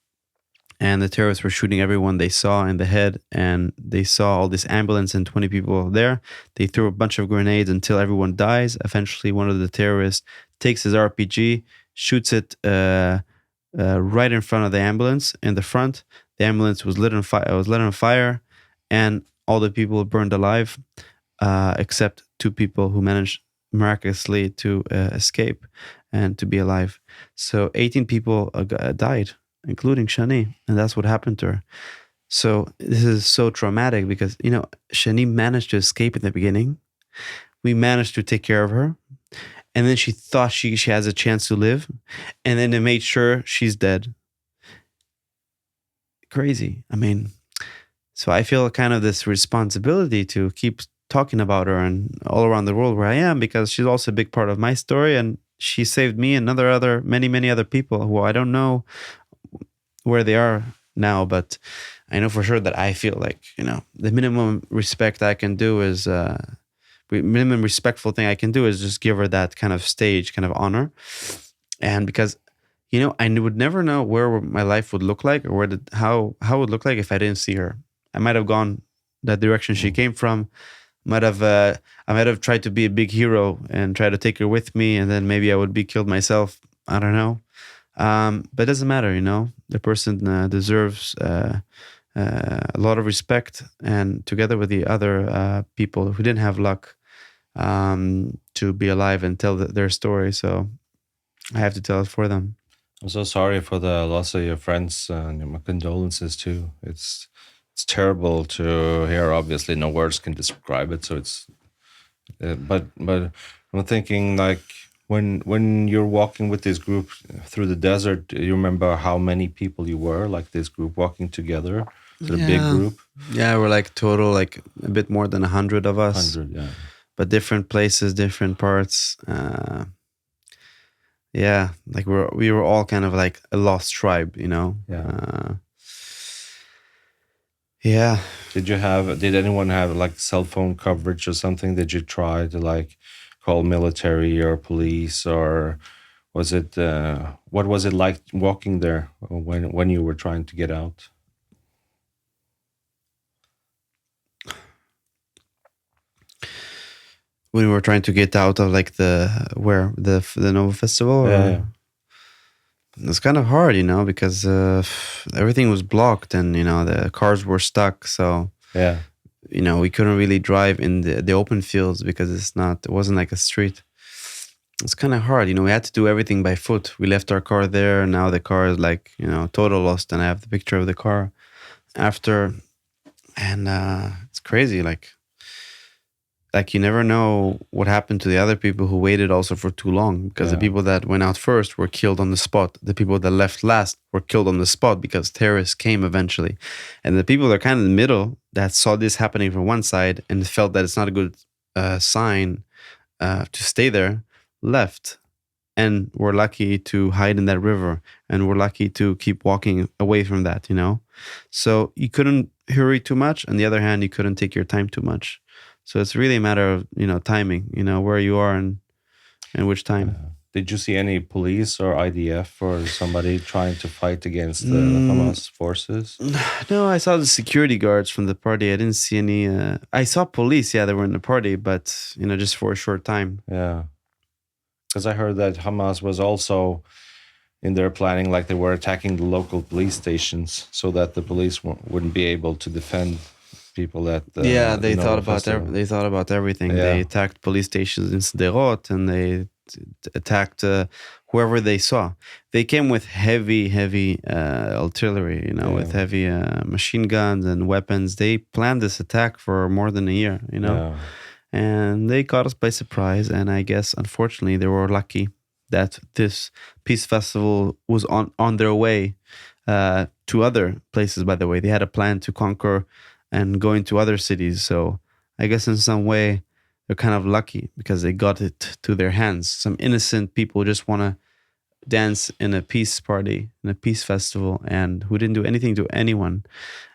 and the terrorists were shooting everyone they saw in the head, and they saw all this ambulance and 20 people there. They threw a bunch of grenades until everyone dies. Eventually, one of the terrorists takes his RPG, shoots it right in front of the ambulance in the front. The ambulance was lit on fire, and all the people burned alive, except 2 people who managed miraculously to escape and to be alive. So 18 people died, including Shani, and that's what happened to her. So this is so traumatic because, Shani managed to escape in the beginning. We managed to take care of her. And then she thought she has a chance to live. And then they made sure she's dead. Crazy. I mean, so I feel kind of this responsibility to keep talking about her and all around the world where I am, because she's also a big part of my story, and she saved me and other many other people who I don't know where they are now, but I know for sure that I feel like, the minimum respect I can do is minimum respectful thing I can do is just give her that kind of stage, kind of honor. And because I would never know where my life would look like, or how it would look like if I didn't see her. I might have gone that direction she came from. I might have tried to be a big hero and try to take her with me, and then maybe I would be killed myself. I don't know. But it doesn't matter, The person deserves a lot of respect, and together with the other people who didn't have luck to be alive and tell their story. So I have to tell it for them. I'm so sorry for the loss of your friends, and my condolences too. It's terrible to hear. Obviously, no words can describe it. So it's, but I'm thinking, like, when you're walking with this group through the desert, you remember how many people you were, like this group walking together, to the big group. Yeah, we're like total, like a bit more than 100 of us. 100, yeah. But different places, different parts. Yeah, like we were all kind of like a lost tribe, Yeah. Yeah. Did anyone have like cell phone coverage or something? Did you try to like call military or police, or was it what was it like walking there when you were trying to get out? When we were trying to get out of like the Nova Festival. Yeah. It's kind of hard, because everything was blocked, and the cars were stuck. So Yeah. We couldn't really drive in the open fields because it wasn't like a street. It's kind of hard, we had to do everything by foot. We left our car there, and now the car is like, total lost, and I have the picture of the car after. And it's crazy, like you never know what happened to the other people who waited also for too long, because the people that went out first were killed on the spot. The people that left last were killed on the spot because terrorists came eventually. And the people that are kind of in the middle that saw this happening from one side and felt that it's not a good sign to stay there, left, and were lucky to hide in that river, and were lucky to keep walking away from that, So you couldn't hurry too much. On the other hand, you couldn't take your time too much. So it's really a matter of, timing, where you are and which time. Did you see any police or IDF or somebody trying to fight against the Hamas forces? No, I saw the security guards from the party. I didn't see any. I saw police, they were in the party, but, just for a short time. Yeah. Because I heard that Hamas was also in their planning, like they were attacking the local police stations so that the police wouldn't be able to defend people that they thought about everything. Yeah. They attacked police stations in Sderot, and they attacked whoever they saw. They came with heavy artillery, with heavy machine guns and weapons. They planned this attack for more than a year, and they caught us by surprise. And I guess, unfortunately, they were lucky that this peace festival was on their way to other places. By the way, they had a plan to conquer and go into other cities. So I guess in some way they're kind of lucky because they got it to their hands. Some innocent people just want to dance in a peace party, in a peace festival, and who didn't do anything to anyone.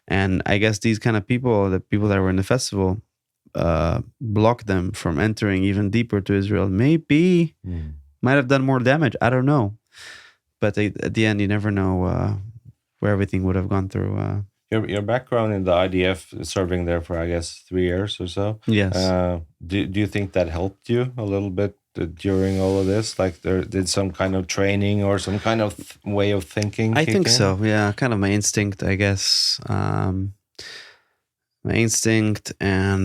And I guess these kind of people, the people that were in the festival, blocked them from entering even deeper to Israel. Maybe might have done more damage. I don't know. But at the end, you never know where everything would have gone through. Your background in the IDF, serving there for, I guess, 3 years or so. Yes. Do you think that helped you a little bit during all of this? Like, did some kind of training or some kind of way of thinking? I think so. Yeah, kind of my instinct, I guess. My instinct and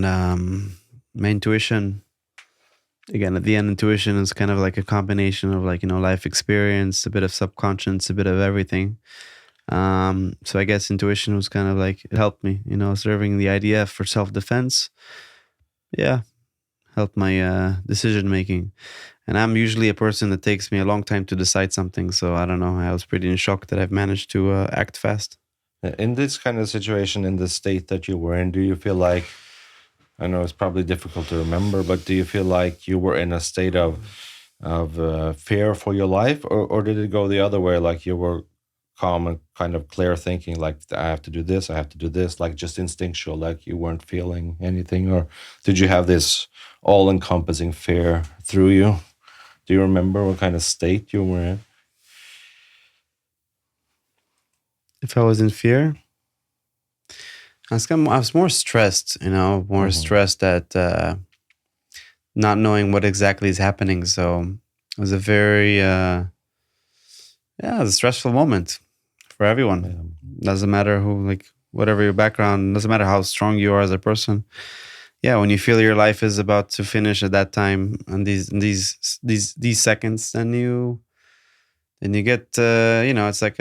my intuition. Again, at the end, intuition is kind of like a combination of life experience, a bit of subconscious, a bit of everything. So I guess intuition was kind of like, it helped me, serving the IDF for self-defense. Yeah, helped my decision making. And I'm usually a person that takes me a long time to decide something. So I don't know, I was pretty in shock that I've managed to act fast. In this kind of situation, in the state that you were in, do you feel like I know it's probably difficult to remember, but do you feel like you were in a state of fear for your life, or did it go the other way? Like you were calm and kind of clear thinking, like I have to do this, I have to do this, like just instinctual, like you weren't feeling anything, or did you have this all-encompassing fear through you? Do you remember what kind of state you were in? If I was in fear, I was more stressed, more Hmm. stressed at not knowing what exactly is happening. So it was a very, it was a stressful moment for everyone. Yeah. Doesn't matter who, like, whatever your background, doesn't matter how strong you are as a person. Yeah, when you feel your life is about to finish at that time, and these seconds, then you get, it's like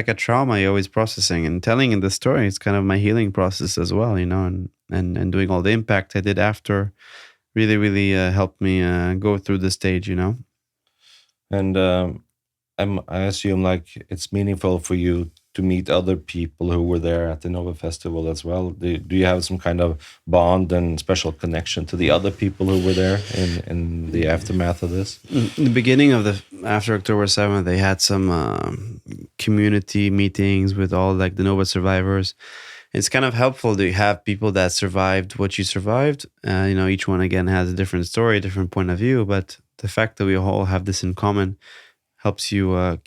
a trauma you're always processing. And telling in the story, it's kind of my healing process as well, and doing all the impact I did after really, really helped me go through the stage. And I assume like it's meaningful for you to meet other people who were there at the Nova Festival as well. Do you have some kind of bond and special connection to the other people who were there in the aftermath of this? In the beginning of after October 7th, they had some community meetings with all like the Nova survivors. It's kind of helpful to have people that survived what you survived. Each one again has a different story, different point of view, but the fact that we all have this in common helps you,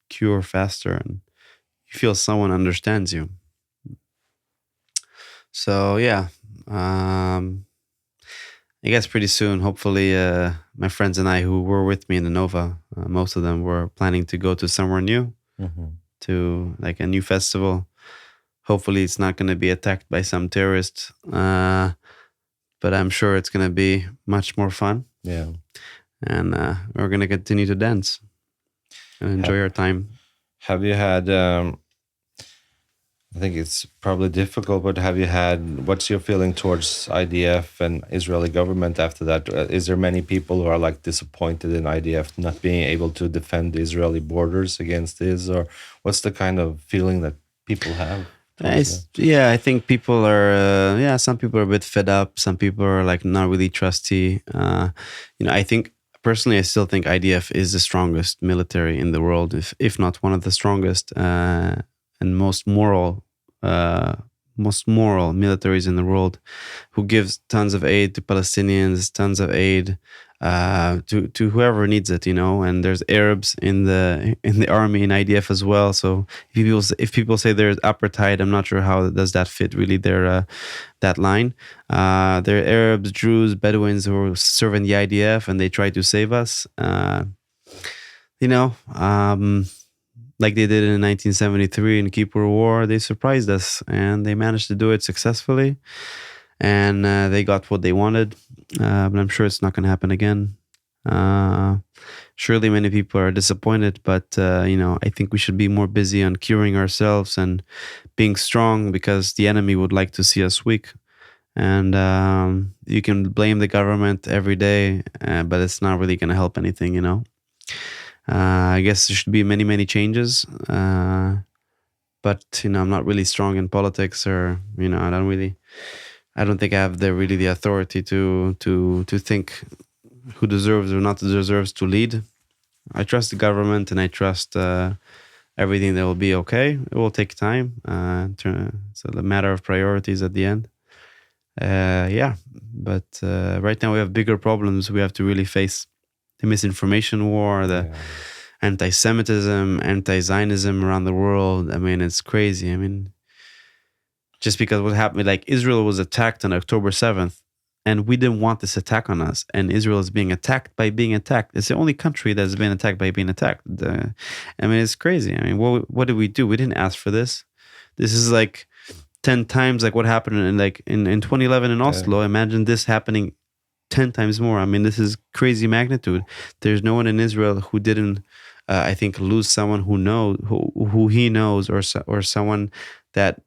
cure faster, and you feel someone understands you. So yeah, I guess pretty soon, hopefully, my friends and I who were with me in the Nova, most of them were planning to go to somewhere new, Hmm. to like a new festival. Hopefully, it's not going to be attacked by some terrorists, but I'm sure it's going to be much more fun, Yeah. and we're going to continue to dance and enjoy Have, our time. have you had? I think it's probably difficult, but have you had? What's your feeling towards IDF and Israeli government after that? Is there many people who are like disappointed in IDF not being able to defend the Israeli borders against this, or what's the kind of feeling that people have towards that? Yeah, I think people are, some people are a bit fed up. Some people are like not really trusty. I think personally, I still think IDF is the strongest military in the world, if not one of the strongest and uh, most moral militaries in the world, who gives tons of aid to Palestinians, tons of aid to whoever needs it, And there's Arabs in the army in IDF as well. So if people say there's apartheid, I'm not sure how does that fit really their that line. There are Arabs, Druze, Bedouins who serve in the IDF, and they try to save us. You know, um, like they did in 1973 in Kippur War, they surprised us, and they managed to do it successfully, and they got what they wanted. But I'm sure it's not going to happen again. Surely many people are disappointed, but I think we should be more busy on curing ourselves and being strong, because the enemy would like to see us weak. And you can blame the government every day, but it's not really going to help anything. I guess there should be many, many changes. But I'm not really strong in politics, or I don't think I have the authority to think who deserves or not deserves to lead. I trust the government, and I trust everything that will be okay. It will take time. It's a matter of priorities at the end. Yeah, but right now we have bigger problems we have to really face: the misinformation war, the Yeah. anti-Semitism, anti-Zionism around the world. I mean, it's crazy. I mean, just because what happened, like Israel was attacked on October 7th, and we didn't want this attack on us. And Israel is being attacked by being attacked. It's the only country that's been attacked by being attacked. I mean, it's crazy. I mean, what did we do? We didn't ask for this. This is like 10 times like what happened in 2011 in Oslo. Imagine this happening 10 times more. I mean, this is crazy magnitude. There's no one in Israel who didn't, I think, lose someone who he knows, or someone that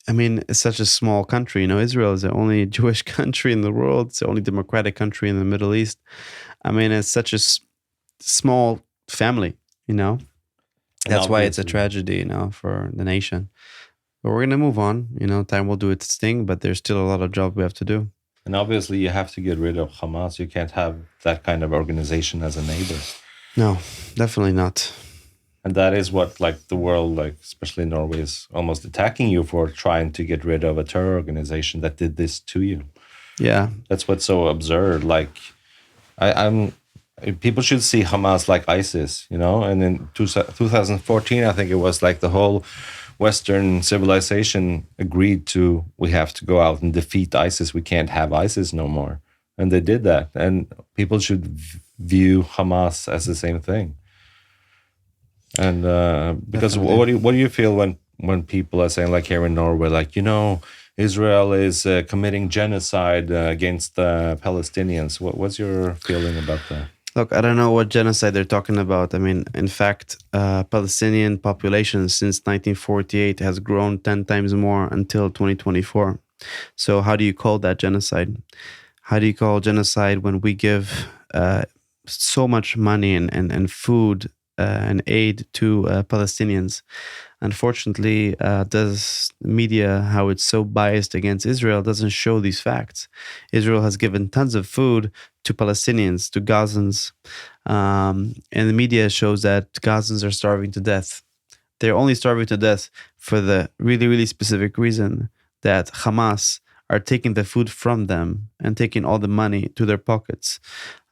I mean, it's such a small country. Israel is the only Jewish country in the world. It's the only democratic country in the Middle East. I mean, it's such a small family. And That's why it's a obviously, tragedy, for the nation. But we're gonna move on. Time will do its thing, but there's still a lot of job we have to do. And obviously, you have to get rid of Hamas. You can't have that kind of organization as a neighbor. No, definitely not. And that is what, like, the world, like especially Norway, is almost attacking you for trying to get rid of a terror organization that did this to you. Yeah, That's what's so absurd. Like, I'm people should see Hamas like ISIS, And in 2014, I think it was like the whole Western civilization agreed to, we have to go out and defeat ISIS. We can't have ISIS no more, and they did that. And people should view Hamas as the same thing. And because Definitely. what do you feel when people are saying, like here in Norway, like, Israel is committing genocide against the Palestinians? What's your feeling about that? Look, I don't know what genocide they're talking about. I mean, in fact, Palestinian population since 1948 has grown 10 times more until 2024. So how do you call that genocide? How do you call genocide when we give so much money and food and aid to Palestinians? Unfortunately, does media, how it's so biased against Israel, doesn't show these facts. Israel has given tons of food to Palestinians, to Gazans, and the media shows that Gazans are starving to death. They're only starving to death for the really, really specific reason that Hamas are taking the food from them and taking all the money to their pockets.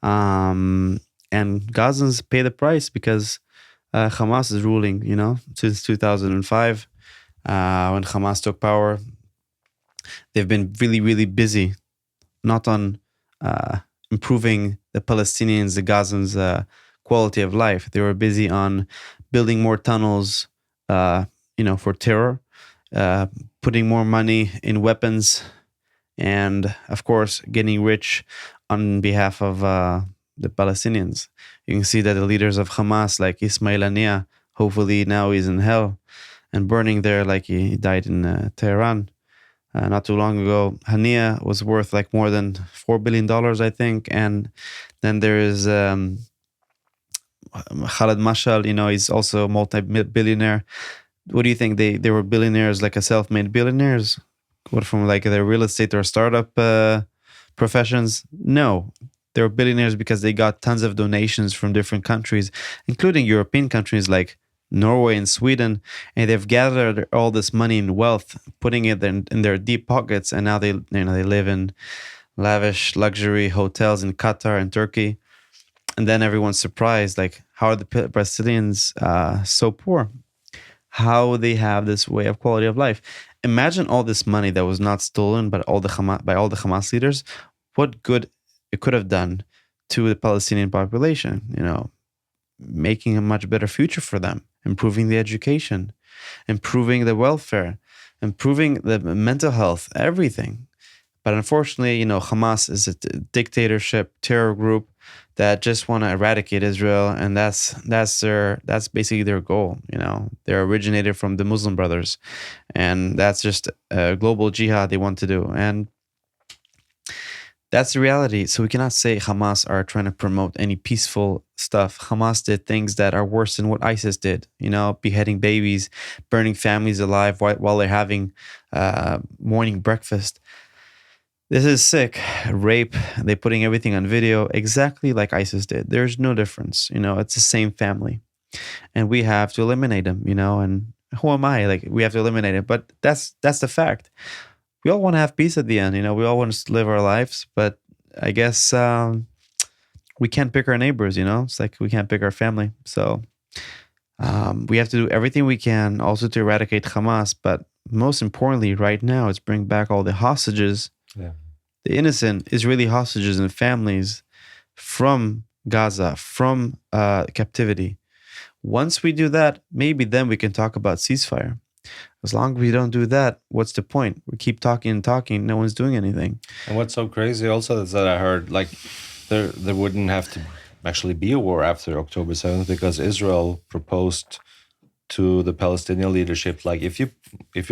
And Gazans pay the price because Hamas is ruling, since 2005. When Hamas took power, they've been really, really busy, not on improving the Palestinians, the Gazans' quality of life. They were busy on building more tunnels, for terror, putting more money in weapons, and of course, getting rich on behalf of the Palestinians. You can see that the leaders of Hamas, like Ismail Haniyeh, hopefully now he's in hell and burning there, like he died in Tehran not too long ago. Haniyeh was worth like more than $4 billion, I think. And then there is Khaled Mashal, he's also a multi-billionaire. What do you think? They were billionaires, like a self-made billionaires? What, from like their real estate or startup professions? No. They were billionaires because they got tons of donations from different countries, including European countries like Norway and Sweden, and they've gathered all this money and wealth, putting it in their deep pockets, and now they live in lavish luxury hotels in Qatar and Turkey. And then everyone's surprised, like, how are the Brazilians so poor? How they have this way of quality of life? Imagine all this money that was not stolen by all the Hamas leaders. What good it could have done to the Palestinian population, making a much better future for them, improving the education, improving the welfare, improving the mental health, everything. But unfortunately, Hamas is a dictatorship terror group that just want to eradicate Israel, and that's basically their goal. They're originated from the Muslim Brothers, and that's just a global jihad they want to do. And that's the reality. So we cannot say Hamas are trying to promote any peaceful stuff. Hamas did things that are worse than what ISIS did, beheading babies, burning families alive while they're having morning breakfast. This is sick. Rape, they're putting everything on video, exactly like ISIS did. There's no difference. It's the same family. And we have to eliminate them, and who am I? Like, we have to eliminate it. But that's the fact. We all want to have peace at the end. We all want to live our lives, but I guess we can't pick our neighbors. It's like we can't pick our family. So we have to do everything we can also to eradicate Hamas. But most importantly, right now, it's bring back all the hostages, the innocent Israeli hostages and families from Gaza, from captivity. Once we do that, maybe then we can talk about ceasefire. As long as we don't do that, what's the point? We keep talking and talking. No one's doing anything. And what's so crazy also is that I heard, like, there wouldn't have to actually be a war after October 7th, because Israel proposed to the Palestinian leadership, like, if you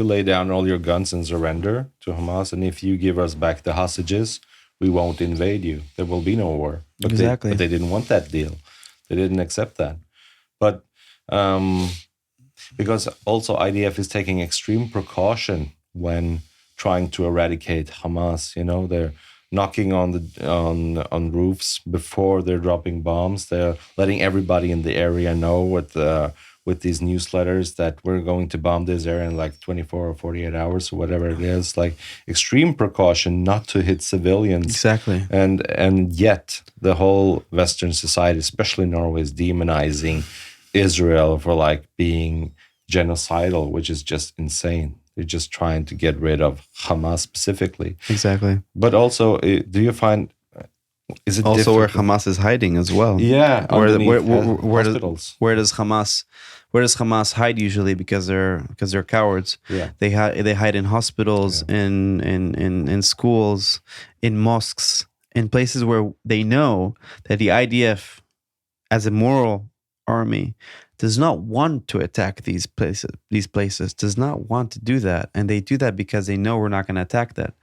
lay down all your guns and surrender to Hamas, and if you give us back the hostages, we won't invade you. There will be no war. But Exactly. they didn't want that deal. They didn't accept that. But because also IDF is taking extreme precaution when trying to eradicate Hamas. They're knocking on roofs before they're dropping bombs. They're letting everybody in the area know with these newsletters that we're going to bomb this area in like 24 or 48 hours or whatever it is. Like extreme precaution not to hit civilians. Exactly. And yet the whole Western society, especially Norway, is demonizing Israel for like being genocidal, which is just insane. They're just trying to get rid of Hamas specifically. Exactly. But also, do you find, is it also where difficult? Hamas is hiding as well? Yeah, where hospitals. Where does Hamas hide usually? Because they're cowards. Yeah. They hide in hospitals, in schools, in mosques, in places where they know that the IDF, as a moral army, does not want to attack these places, does not want to do that. And they do that because they know we're not going to attack that.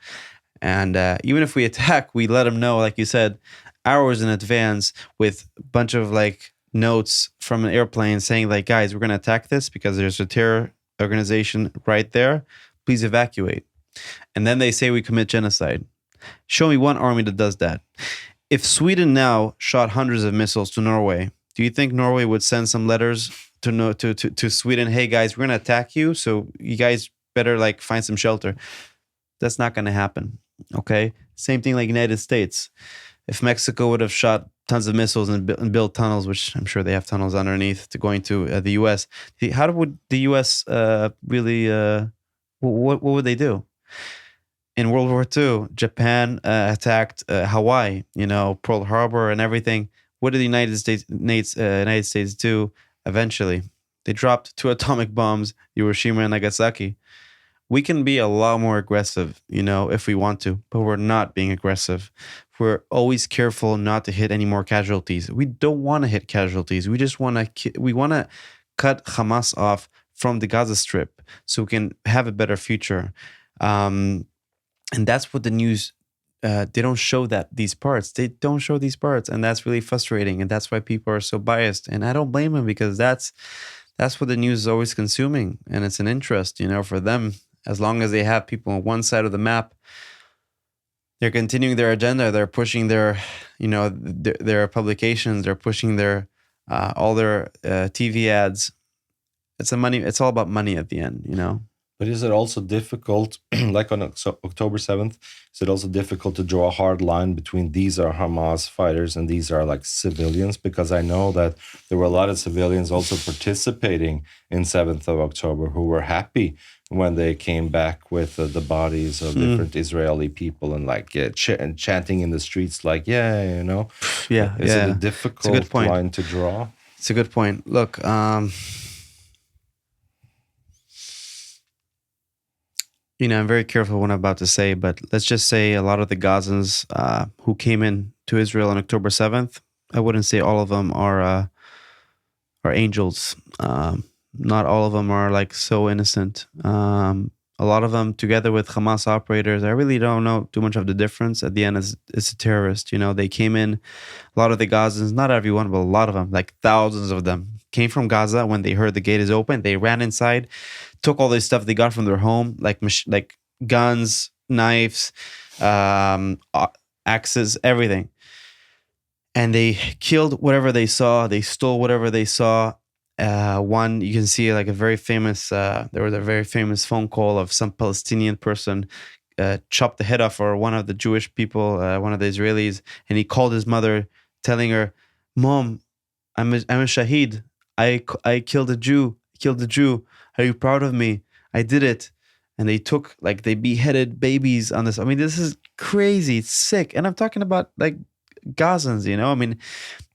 And even if we attack, we let them know, like you said, hours in advance with a bunch of like notes from an airplane saying like, guys, we're going to attack this because there's a terror organization right there. Please evacuate. And then they say we commit genocide. Show me one army that does that. If Sweden now shot hundreds of missiles to Norway, do you think Norway would send some letters to Sweden? Hey guys, we're gonna attack you, so you guys better like find some shelter. That's not gonna happen. Okay. Same thing like United States. If Mexico would have shot tons of missiles and built tunnels, which I'm sure they have tunnels underneath to going to the U.S., how would the U.S. Really? What would they do? In World War II, Japan attacked Hawaii. Pearl Harbor and everything. What did the United States do eventually? They dropped 2 atomic bombs, Hiroshima and Nagasaki. We can be a lot more aggressive, if we want to, but we're not being aggressive. We're always careful not to hit any more casualties. We don't want to hit casualties. We just want to cut Hamas off from the Gaza Strip so we can have a better future. And that's what the news. They don't show these parts. They don't show these parts, and that's really frustrating. And that's why people are so biased. And I don't blame them, because that's what the news is always consuming, and it's an interest, for them. As long as they have people on one side of the map, they're continuing their agenda. They're pushing their publications. They're pushing their all their TV ads. It's all about money at the end, But is it also difficult, like on October 7th, is it also difficult to draw a hard line between these are Hamas fighters and these are like civilians? Because I know that there were a lot of civilians also participating in 7th of October who were happy when they came back with the bodies of different Israeli people and like chanting in the streets like, Yeah, Is it a difficult line to draw? It's a good point. Look, I'm very careful what I'm about to say, but let's just say a lot of the Gazans who came in to Israel on October 7th, I wouldn't say all of them are angels. Not all of them are like so innocent. A lot of them, together with Hamas operators, I really don't know too much of the difference. At the end, it's a terrorist. They came in. A lot of the Gazans, not everyone, but a lot of them, like thousands of them, came from Gaza when they heard the gate is open. They ran inside, took all this stuff they got from their home, like guns, knives, axes, everything. And they killed whatever they saw. They stole whatever they saw. One, you can see like a very famous, there was a very famous phone call of some Palestinian person chopped the head off for one of the Jewish people, one of the Israelis. And he called his mother telling her, "Mom, I'm a shaheed. I killed a Jew. Are you proud of me? I did it." And they beheaded babies on this. I mean, this is crazy. It's sick. And I'm talking about like Gazans, I mean,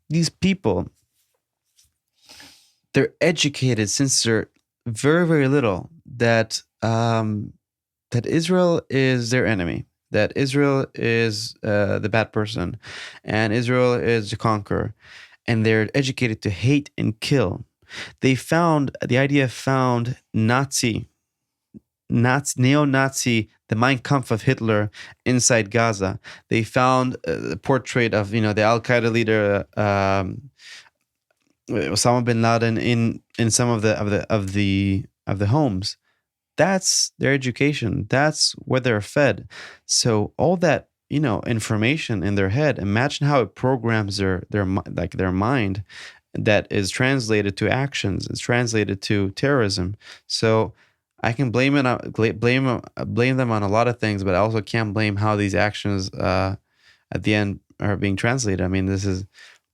these people, they're educated since they're very, very little that Israel is their enemy, that Israel is the bad person, and Israel is the conqueror. And they're educated to hate and kill. The IDF found neo-Nazi, the Mein Kampf of Hitler inside Gaza. They found the portrait of, the Al-Qaeda leader, Osama bin Laden in some of the homes. That's their education. That's where they're fed. So all that information in their head. Imagine how it programs their mind, that is translated to actions. It's translated to terrorism. So I can blame them on a lot of things, but I also can't blame how these actions at the end are being translated. I mean,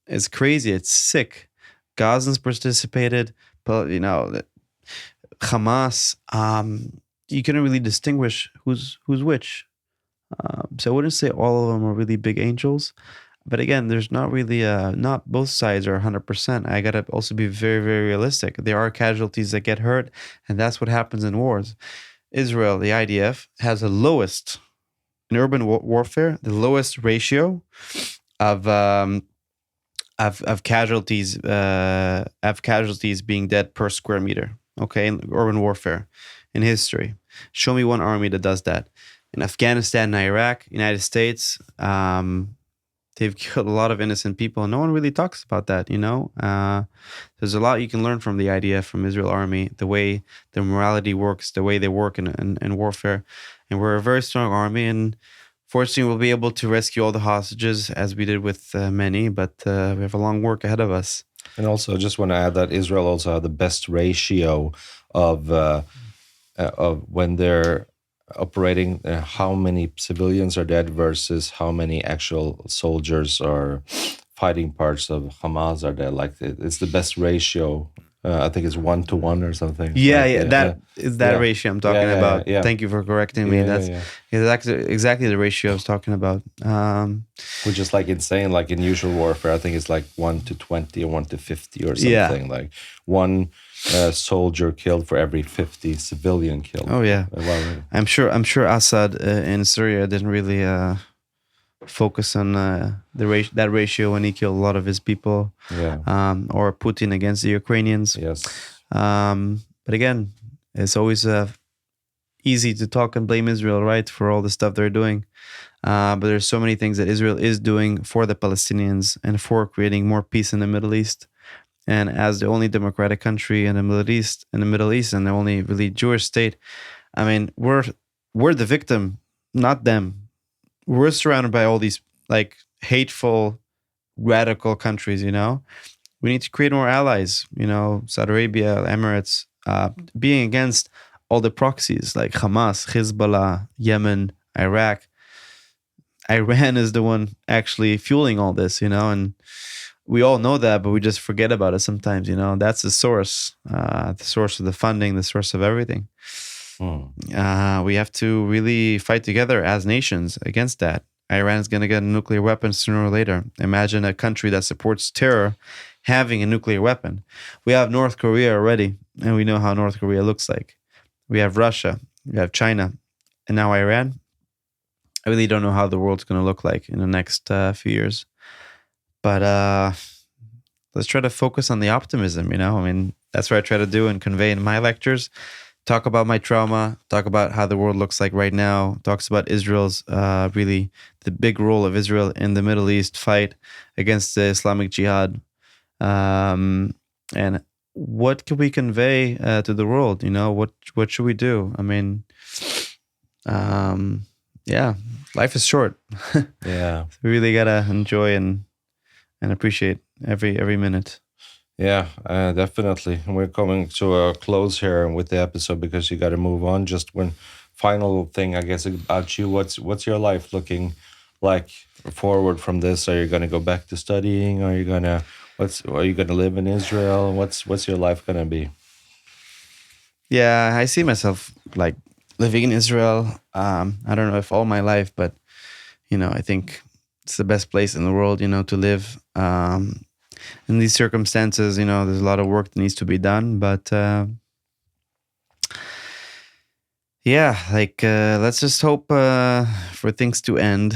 it's crazy. It's sick. Gazans participated, but Hamas. You couldn't really distinguish who's which. So I wouldn't say all of them are really big angels, but again, there's not really not both sides are 100%. I gotta also be very, very realistic. There are casualties that get hurt, and that's what happens in wars. Israel, the IDF, has the lowest in urban warfare, the lowest ratio of casualties being dead per square meter. Okay, in urban warfare in history. Show me one army that does that. In Afghanistan and Iraq, United States, they've killed a lot of innocent people. No one really talks about that, There's a lot you can learn from the IDF, from Israel Army, the way their morality works, the way they work in warfare. And we're a very strong army, and fortunately we'll be able to rescue all the hostages as we did with many, but we have a long work ahead of us. And also, I just want to add that Israel also had the best ratio of when they're operating, how many civilians are dead versus how many actual soldiers or fighting parts of Hamas are dead. Like it's the best ratio. I think it's 1-to-1 or something. Yeah, like, that is that ratio I'm talking about. Yeah. Thank you for correcting me. That's exactly the ratio I was talking about. Which is like insane. Like in usual warfare, I think it's like 1-to-20 or 1-to-50 or something. Like one soldier killed for every 50 civilian killed. Oh yeah, I'm sure Assad in Syria didn't really focus on that ratio when he killed a lot of his people. Or Putin against the Ukrainians. Yes. But again, it's always easy to talk and blame Israel, right, for all the stuff they're doing. But there's so many things that Israel is doing for the Palestinians and for creating more peace in the Middle East. And as the only democratic country in the Middle East, and the only really Jewish state, I mean, we're the victim, not them. We're surrounded by all these like hateful, radical countries. We need to create more allies. Saudi Arabia, Emirates, being against all the proxies like Hamas, Hezbollah, Yemen, Iraq. Iran is the one actually fueling all this, and we all know that, but we just forget about it sometimes. That's the source of the funding, the source of everything. We have to really fight together as nations against that. Iran is going to get a nuclear weapon sooner or later. Imagine a country that supports terror having a nuclear weapon. We have North Korea already, and we know how North Korea looks like. We have Russia, we have China, and now Iran. I really don't know how the world's going to look like in the next few years. But let's try to focus on the optimism, I mean, that's what I try to do and convey in my lectures. Talk about my trauma, talk about how the world looks like right now, talks about Israel's really the big role of Israel in the Middle East fight against the Islamic Jihad. And what can we convey to the world? What should we do? I mean, life is short. Yeah. We really gotta enjoy and appreciate every minute. Yeah, definitely. And we're coming to a close here with the episode because you got to move on. Just one final thing, I guess, about you. What's your life looking like forward from this? Are you going to go back to studying? Are you gonna live in Israel? What's your life gonna be? Yeah, I see myself like living in Israel. I don't know if all my life, but I think it's the best place in the world, to live. In these circumstances, there's a lot of work that needs to be done, but let's just hope for things to end.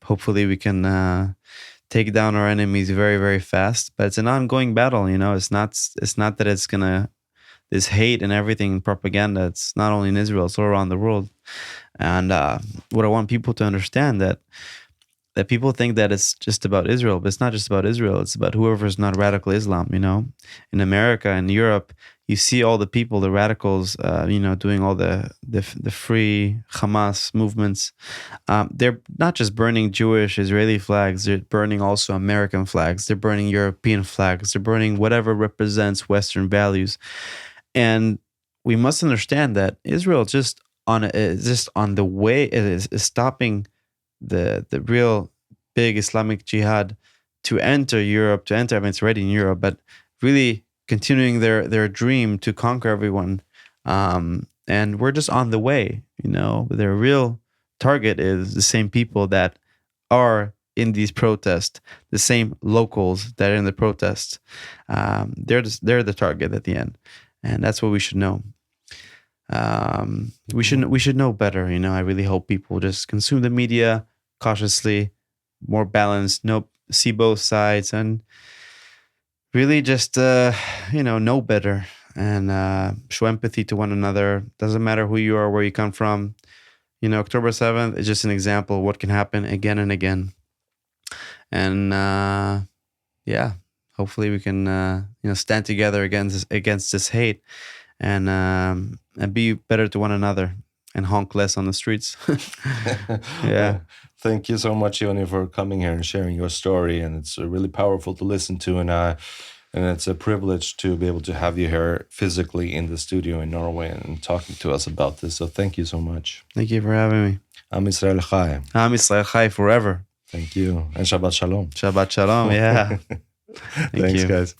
Hopefully we can take down our enemies very, very fast, but it's an ongoing battle. It's not that it's gonna, this hate and everything, propaganda, it's not only in Israel, it's all around the world. And what I want people to understand, that that people think that it's just about Israel, but it's not just about Israel. It's about whoever's not radical Islam. In America and Europe, you see all the people, the radicals, doing all the free Hamas movements. They're not just burning Jewish Israeli flags; they're burning also American flags. They're burning European flags. They're burning whatever represents Western values. And we must understand that Israel is just on the way is stopping the real big Islamic jihad to enter Europe, I mean, it's already in Europe, but really continuing their dream to conquer everyone. And we're just on the way, Their real target is the same people that are in these protests, the same locals that are in the protests. They're the target at the end. And that's what we should know. We should know better. I really hope people just consume the media cautiously, more balanced, see both sides, and really just know better and show empathy to one another. Doesn't matter who you are, where you come from. October 7th is just an example of what can happen again and again. And hopefully we can stand together against this hate and be better to one another and honk less on the streets. Yeah. Thank you so much, Yoni, for coming here and sharing your story. And it's really powerful to listen to. And it's a privilege to be able to have you here physically in the studio in Norway and talking to us about this. So thank you so much. Thank you for having me. Am Israel Chai. Am Israel Chai forever. Thank you. And Shabbat Shalom. Shabbat Shalom. Yeah. Thanks, guys.